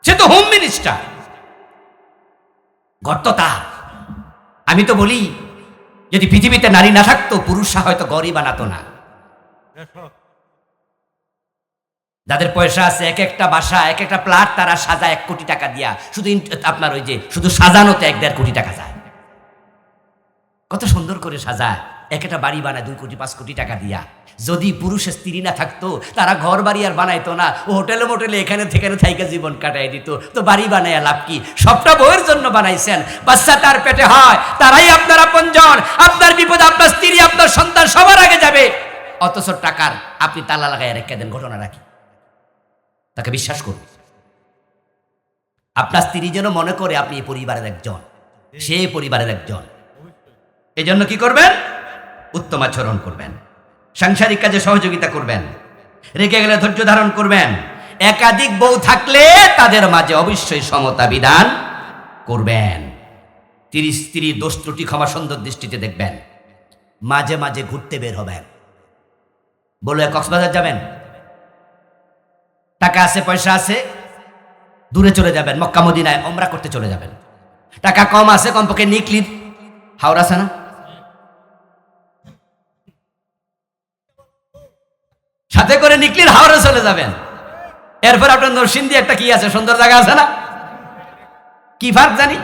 সে তো হোম মিনিস্টার, গর্ত তার। আমি তো বলি, যদি পৃথিবীতে নারী না থাকতো, পুরুষরা হয়তো গড়ই বানাতো না। যাদের পয়সা আছে, এক একটা বাসা, এক একটা প্লাট তারা সাজায় 1 কোটি টাকা দিয়া। শুধু আপনার ওই যে শুধু সাজানোতে 1-1.5 কোটি টাকা যায়। কত সুন্দর করে সাজায়, এক একটা বাড়ি বানায় 2 কোটি 5 কোটি টাকা দিয়া। যদি পুরুষের স্ত্রী না থাকতো, তারা ঘর বাড়ি আর বানাইতো না, ও হোটেলে মোটেলে এখানে থেকে থাইকা জীবন কাটাই দিত। তো বাড়ি বানায় লাভ কি? সবটা বউয়ের জন্য বানাইছেন। বাচ্চা তার পেটে হয়, তারাই আপনার আপনজন। আপনার বিপদ আপনার স্ত্রী, আপনার সন্তান সবার আগে যাবে, অথচ টাকার আপনি তালা লাগাই রেখে দেন। ঘটনা রাখি, তাকে বিশ্বাস করুন। আপনার স্ত্রী যেন মনে করে আপনি এই পরিবারের একজন, সে পরিবারের একজন। এই জন্য কি করবেন? উত্তম আচরণ করবেন, সাংসারিক কাজে সহযোগিতা করবেন, রেগে গেলে ধৈর্য ধারণ করবেন। একাধিক বউ থাকলে তাদের মাঝে অবশ্যই সমতা বিধান করবেন। স্ত্রী দোষ ত্রুটি ক্ষমা সুন্দর দৃষ্টিতে দেখবেন। মাঝে মাঝে ঘুরতে বের হবেন। বলে কক্সবাজার যাবেন, টাকা আছে, পয়সা আছে, দূরে চলে যাবেন, মক্কা মদিনায় ওমরা করতে চলে যাবেন। টাকা কম আছে, কমপক্ষে নিকলির হাওড়া আছে না, সাথে করে নিকলির হাওড়া চলে যাবেন। এরপর আপনার নরসিংদী একটা কি আছে, সুন্দর জায়গা আছে না, কি পার্ক জানি,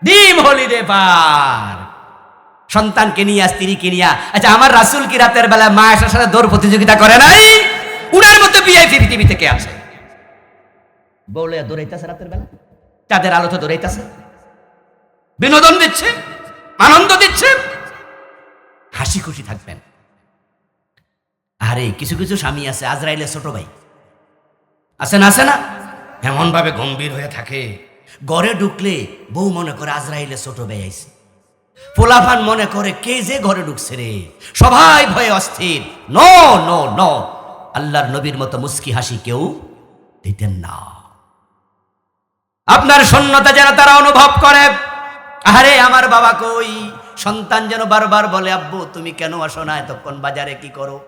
ডিম হলিডে পার্ক। সন্তানকে নিয়ে, স্ত্রীকে নিয়ে। আচ্ছা, আমার রাসূল কি রাতের বেলা মা আয়েশার সাথে দৌড় প্রতিযোগিতা করে নাই? উনার মতো ভিআইপি পৃথিবী থেকে আছে। বউলে দৌড়াইতেছে রাতের বেলা, চাঁদের আলোতে দৌড়াইতেছে। বিনোদন দিচ্ছে, আনন্দ দিচ্ছে, হাসি খুশি থাকবেন। আরে কিছু কিছু স্বামী আছে আজরাইলের ছোট ভাই, আছে না? এমন ভাবে গম্ভীর হয়ে থাকে, ঘরে ঢুকলে বউ মনে করে আজরাইলের ছোট ভাই আইছে, পোলাপান মনে করে কে যে ঘরে ঢুকছে রে, সবাই ভয়ে অস্থির। নো নো নো, আল্লাহর নবীর মতো মুস্কি হাসি কেউ দিতেন না। আপনার শূন্যতা যেন তারা অনুভব করে। আরে আমার বাবা কই, সন্তান যেন বারবার বলে আব্বু তুমি কেন আসো না, এতক্ষণ বাজারে কি করো।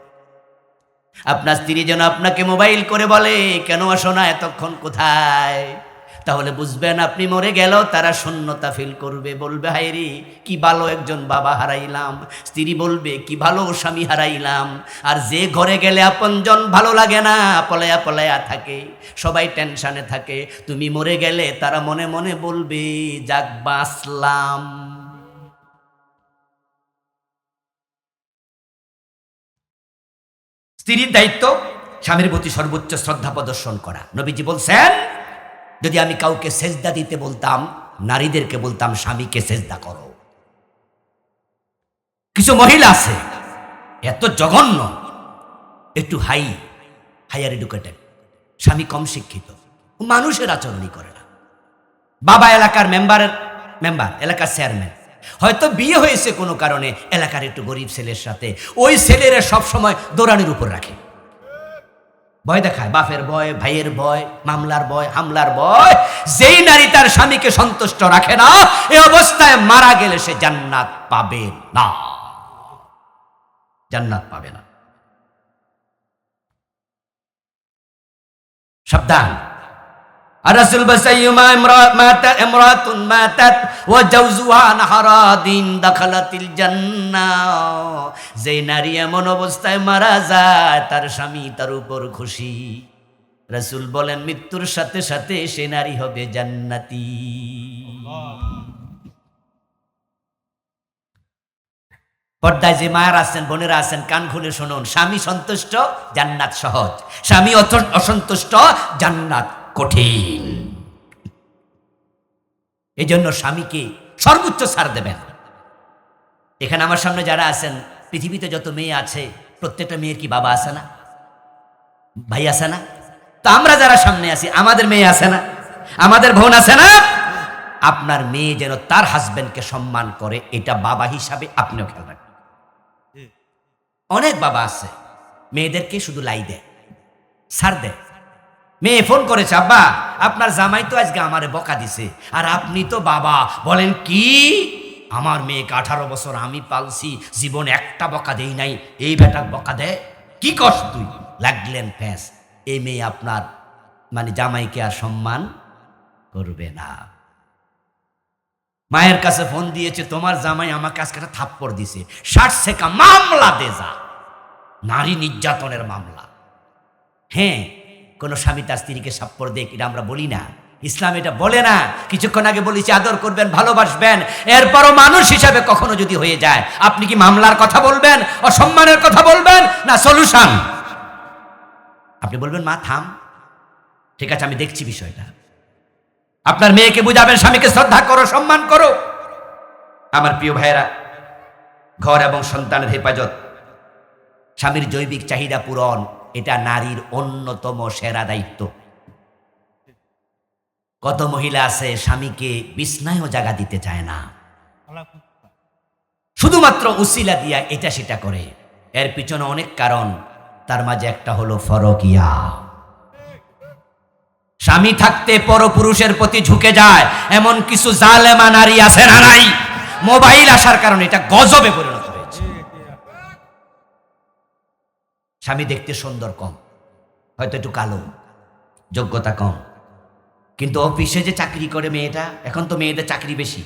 আপনার স্ত্রী যেন আপনাকে মোবাইল করে বলে কেন আসো না, এতক্ষণ কোথায়। তাহলে বুঝবেন আপনি মরে গেলেও তারা শূন্যতা ফিল করবে, বলবে হায়রে কি ভালো একজন বাবা হারাইলাম, স্ত্রী বলবে কি ভালো স্বামী হারাইলাম। আর যে ঘরে গেলে আপনজন ভালো লাগে না, পলায়া পলায়া থাকে, সবাই টেনশনে থাকে, তুমি মরে গেলে তারা মনে মনে বলবে যাক বাঁচলাম। স্ত্রীর দায়িত্ব স্বামীর প্রতি সর্বোচ্চ শ্রদ্ধা প্রদর্শন করা। নবীজি বলছেন যদি আমি কাউকে সেজদা দিতে বলতাম, নারীদেরকে বলতাম স্বামীকে সেজদা করো। কিছু মহিলা আছে এত জঘন্য, একটু হায়ার এডুকেটেড, স্বামী কম শিক্ষিত, মানুষের আচরণই করে না। বাবা এলাকার মেম্বার, এলাকার চেয়ারম্যান, হয়তো বিয়ে হয়েছে কোনো কারণে এলাকার একটু গরিব ছেলের সাথে, ওই ছেলেরা সবসময় দৌড়ানির উপর রাখে, ভয় দেখায়, বাপের ভয়, ভাইয়ের ভয়, মামলার ভয়, হামলার ভয়। যেই নারী তার স্বামীকে সন্তুষ্ট রাখে না, এই অবস্থায় মারা গেলে সে জান্নাত পাবে না, জান্নাত পাবে না। সাবধান। আর রাসূল বাসাইয়ুমা ইমরাতুন মাতাত ওয়া জাওজুহা নাহারাদিন দাখালাতিল জান্নাহ। যে নারী এমন অবস্থায় মারা যায় তার স্বামী তার উপর খুশি, রাসূল বলেন মৃত্যুর সাথে সাথে সে নারী হবে জান্নাতি। পর্দায় যে মায়ের আছেন, বোনেরা আছেন, কান খুলে শুনুন, স্বামী সন্তুষ্ট জান্নাত সহজ, স্বামী অসন্তুষ্ট জান্নাত কঠিন। এই জন্য স্বামীকে সর্বোচ্চ ছাড় দেবেন। এখানে আমার সামনে যারা আছেন, পৃথিবীতে যত মেয়ে আছে প্রত্যেকটা মেয়ের কি বাবা আছে না, ভাই আছে না? তো আমরা যারা সামনে আছি আমাদের মেয়ে আছে না, আমাদের বোন আছে না? আপনার মেয়ে যেন তার হাজবেন্ডকে সম্মান করে, এটা বাবা হিসাবে আপনিও খেয়াল রাখবেন। অনেক বাবা আছে মেয়েদেরকে শুধু লাই দেয়, ছাড় দেয়। মেয়ে ফোন করেছে, আব্বা আপনার জামাই তো আজকে আমারে বকা দিছে, আর আপনি তো বাবা বলেন কি, আমার মেয়েকে 18 বছর আমি পালছি, জীবন একটা বকা দেই নাই, এই বেটার বকা দেয়, কি কষ্ট তুই, লাগলেন ফ্যাস। এই মেয়ে আপনার মানে জামাইকে আর সম্মান করবে না। মায়ের কাছে ফোন দিয়েছে, তোমার জামাই আমাকে আজকে একটা থাপ্পড় দিছে, 60 সেকা মামলা দে যা, নারী নির্যাতনের মামলা। হ্যাঁ, কোন স্বামী তার স্ত্রীকে থাপ্পড় দেয় এটা আমরা বলি না, ইসলাম এটা বলে না। কিছুক্ষণ আগে বলেছি আদর করবেন, ভালোবাসবেন, এরপরও মানুষ হিসাবে কখনো যদি হয়ে যায়, আপনি কি মামলার কথা বলবেন, অসম্মানের কথা বলবেন, না সলিউশন? আপনি বলবেন মা থাম, ঠিক আছে আমি দেখছি বিষয়টা। আপনার মেয়েকে বুঝাবেন স্বামীকে শ্রদ্ধা করো, সম্মান করো। আমার প্রিয় ভাইয়েরা, ঘর এবং সন্তানের হেফাজত, স্বামীর জৈবিক চাহিদা পূরণ, এটা নারীর অন্যতম সেরা দায়িত্ব। কত মহিলা আছে স্বামীকে বিছনায়ও জায়গা দিতে চায় না, শুধুমাত্র উসিলা দিয়া এটা সেটা করে। এর পিছনে অনেক কারণ, তার মাঝে একটা হলো ফরকিয়া। স্বামী থাকতে পরপুরুষের প্রতি ঝুঁকে যায় এমন কিছু জালেমা নারী আছে না নাই? মোবাইল আসার কারণে এটা গজবে পরিণত হয়েছে। স্বামী দেখতে সুন্দর কম, হয়তো একটু কালো, যোগ্যতা কম, কিন্তু অফিসে যে চাকরি করে মেয়েটা, এখন তো মেয়েদের চাকরি বেশি,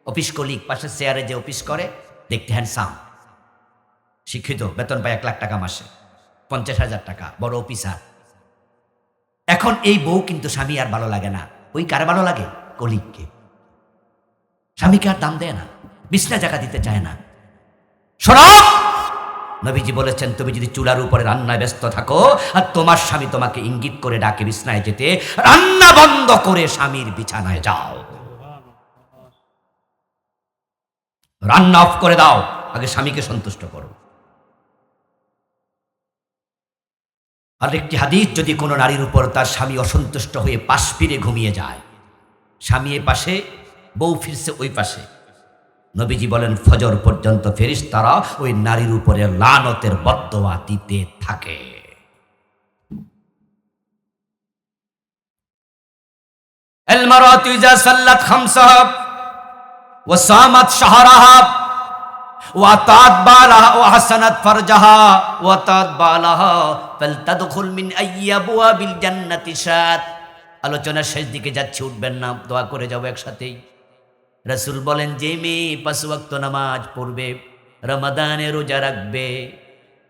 অফিস কলিগ, পাশের চেয়ারে যে অফিস করে, দেখতে হ্যান্ডসাম, শিক্ষিত, বেতন পায় 1 লাখ টাকা মাসে, 50,000 টাকা, বড় অফিসার। এখন এই বউ কিন্তু স্বামী আর ভালো লাগে না, ওই কার ভালো লাগে? কলিগকে। স্বামীকে আর দাম দেয় না, বিছনা জায়গা দিতে চায় না। শোনো, নবীজি বলেছেন তুমি যদি চুলার উপরে রান্নায় ব্যস্ত থাকো আর তোমার স্বামী তোমাকে ইঙ্গিত করে ডাকে বিছনায় যেতে, রান্না বন্ধ করে স্বামীর বিছানায় যাও। রান্না অফ করে দাও, আগে স্বামীকে সন্তুষ্ট করো। আর একটি হাদিস, যদি কোনো নারীর উপর তার স্বামী অসন্তুষ্ট হয়ে পাশ ফিরে ঘুমিয়ে যায়, স্বামী এ পাশে, বউ ফিরছে ওই পাশে, নবীজি বলেন ফজর পর্যন্ত ফেরেশতারা ওই নারীর উপরে লানতের বদদোয়া দিতে থাকে। আল মারাতু ইজা সাল্লাত খামসাহা ওয়া সামাত শাহরাহা ওয়া আতাত বালাহা ওয়া হাসানাত ফারজাহা ওয়া আতাত বালাহা ফালতাদখুল মিন আইয়ি আবওয়াবিল জান্নাতি শাত। আলোচনার শেষ দিকে যাচ্ছে, উঠবেন না, দোয়া করে যাব একসাথেই। রাসূল বলেন, যে মেয়ে 5 ওয়াক্ত নামাজ পড়বে, রমাদানে রোজা রাখবে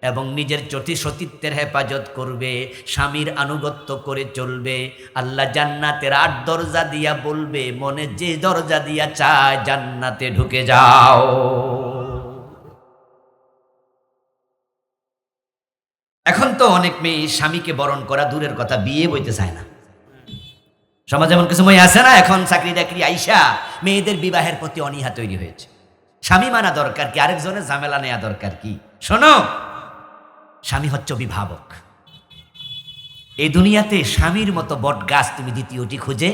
এবং নিজের সতীত্বের হেফাজত করবে, স্বামীর আনুগত্য করে চলবে, আল্লাহ জান্নাতের 8 দরজা দিয়া বলবে, মনে যে দরজা দিয়া চায় জান্নাতে ঢুকে যাও। এখন তো অনেক মেয়ে স্বামীকে বরণ করা দূরের কথা, বিয়ে বইতে চায় না। সমাজ এমন কিছু মেয়ে আছে না, এখন চাকরি টাকরি আইসা মেয়েদের বিবাহের প্রতি অনীহা তৈরি হয়েছে। স্বামী মানা দরকার কি, আরেকজনের ঝামেলা নেওয়া দরকার কি? শোনো, স্বামী হচ্ছে অভিভাবক। এই দুনিয়াতে স্বামীর মতো বট গাছ তুমি দ্বিতীয়টি খুঁজে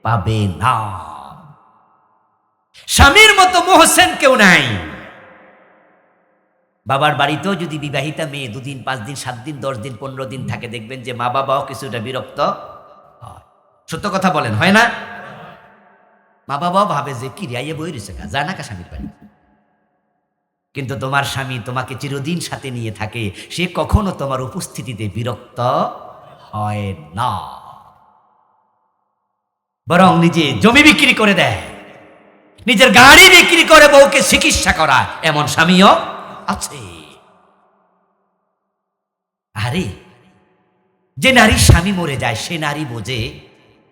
পাবে না। স্বামীর মতো মোহসেন কেউ নাই। বাবার বাড়িতেও যদি বিবাহিতা মেয়ে 2 দিন 5 দিন 7 দিন 10 দিন 15 দিন থাকে, দেখবেন যে মা বাবাও কিছুটা বিরক্ত হয়। সত্য কথা বলেন, হয় না? মা বাবাও ভাবে যে কি রিয়াইয়ে বই রয়েছে, যা না কা স্বামীর বাড়ি। কিন্তু তোমার স্বামী তোমাকে চিরদিন সাথে নিয়ে থাকে, সে কখনো তোমার উপস্থিতিতে বিরক্ত হয় না, বরং নিজে জমি বিক্রি করে দেয়, নিজের গাড়ি বিক্রি করে বউকে চিকিৎসা করা, এমন স্বামীও আছে। আরে, যে নারীর স্বামী মরে যায় সে নারী বোঝে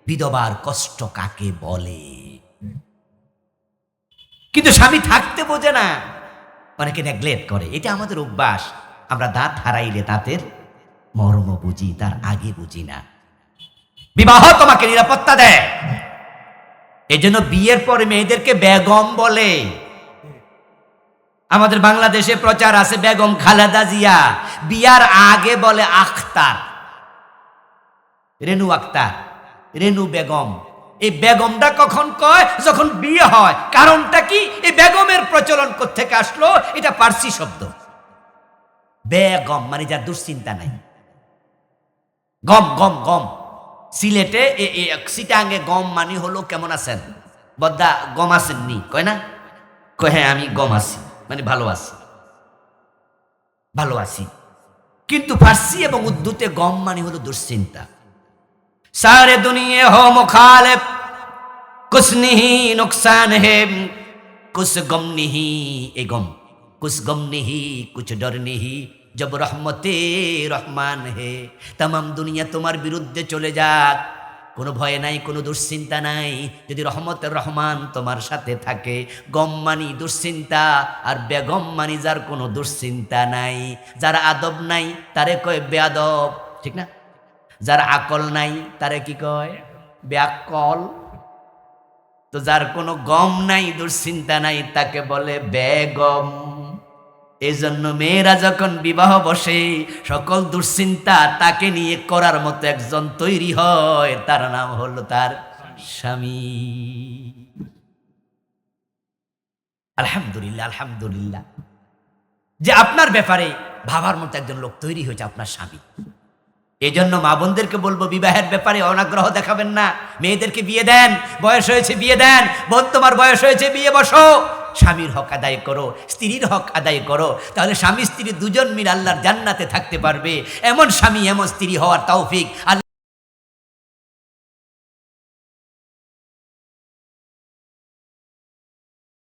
বিধবার কষ্ট কাকে বলে, কিন্তু স্বামী থাকতে বোঝে না, অনেকে নেগলেক্ট করে। এটা আমাদের অভ্যাস। আমরা দাঁত হারাইলে দাঁতের মর্ম বুঝি, তার আগে বুঝি না। বিবাহ তোমাকে নিরাপত্তা দেয়, এই জন্য বিয়ের পরে মেয়েদেরকে বেগম বলে। আমাদের বাংলাদেশে প্রচার আছে বেগম খালেদা জিয়া, বিয়ার আগে বলে আখতার, রেনু আক্তার, রেনু বেগম। এই বেগমটা কখন কয়? যখন বিয়ে হয়। কারণটা কি? এই বেগমের প্রচলন কোত্থেকে আসলো? এটা পার্সি শব্দ। বেগম মানে যার দুশ্চিন্তা নাই। গম গম গম, সিলেটে সিটাঙ্গে গম মানে হলো কেমন আছেন, বদ্দা গম আছেননি, কয় না? কয় হ্যাঁ আমি গম আছি, মানে ভালো আছি, ভালো আছি। কিন্তু ফার্সি এবং উর্দুতে গম মানে হলো দুশ্চিন্তা। सारे दुनिया हो मुखालिफ, कुछ नहीं नुकसान है, कुछ गम नहीं, ए गम, कुछ गम नहीं, कुछ डर नहीं, जब रहमते रहमान है। तमाम दुनिया তোমার বিরুদ্ধে চলে যাক, কোনো ভয় নাই, কোনো দুশ্চিন্তা নাই, যদি রহমতের রহমান তোমার সাথে থাকে। গম মানি দুশ্চিন্তা, আর বেগম মানি যার কোনো দুশ্চিন্তা নাই। যার আদব নাই তারে কয় বেয়াদব, ঠিক না? যার আকল নাই তারে কি কয়? ব্যাকল। তো যার কোনো গম নাই, দুশ্চিন্তা নাই, তাকে বলে বেগম। এই জন্য মেয়েরা যখন বিবাহ বসে, সকল দুশ্চিন্তা তাকে নিয়ে করার মতো একজন তৈরি হয়, তার নাম হলো তার স্বামী। আলহামদুলিল্লাহ, আলহামদুলিল্লাহ যে আপনার ব্যাপারে ভাবার মতো একজন লোক তৈরি হয়েছে, আপনার স্বামী। এই জন্য মা বোনদেরকে বলবো, বিবাহের ব্যাপারে অনাগ্রহ দেখাবেন না। মেয়েদেরকে বিয়ে দেন, বয়স হয়েছে বিয়ে দেন। বোন তোমার বয়স হয়েছে, বিয়ে বসো। স্বামীর হক আদায় করো, স্ত্রীর হক আদায় করো, তাহলে স্বামী স্ত্রী দুজন মিলে আল্লাহর জান্নাতে থাকতে পারবে। এমন স্বামী এমন স্ত্রী হওয়ার তৌফিক আল্লাহ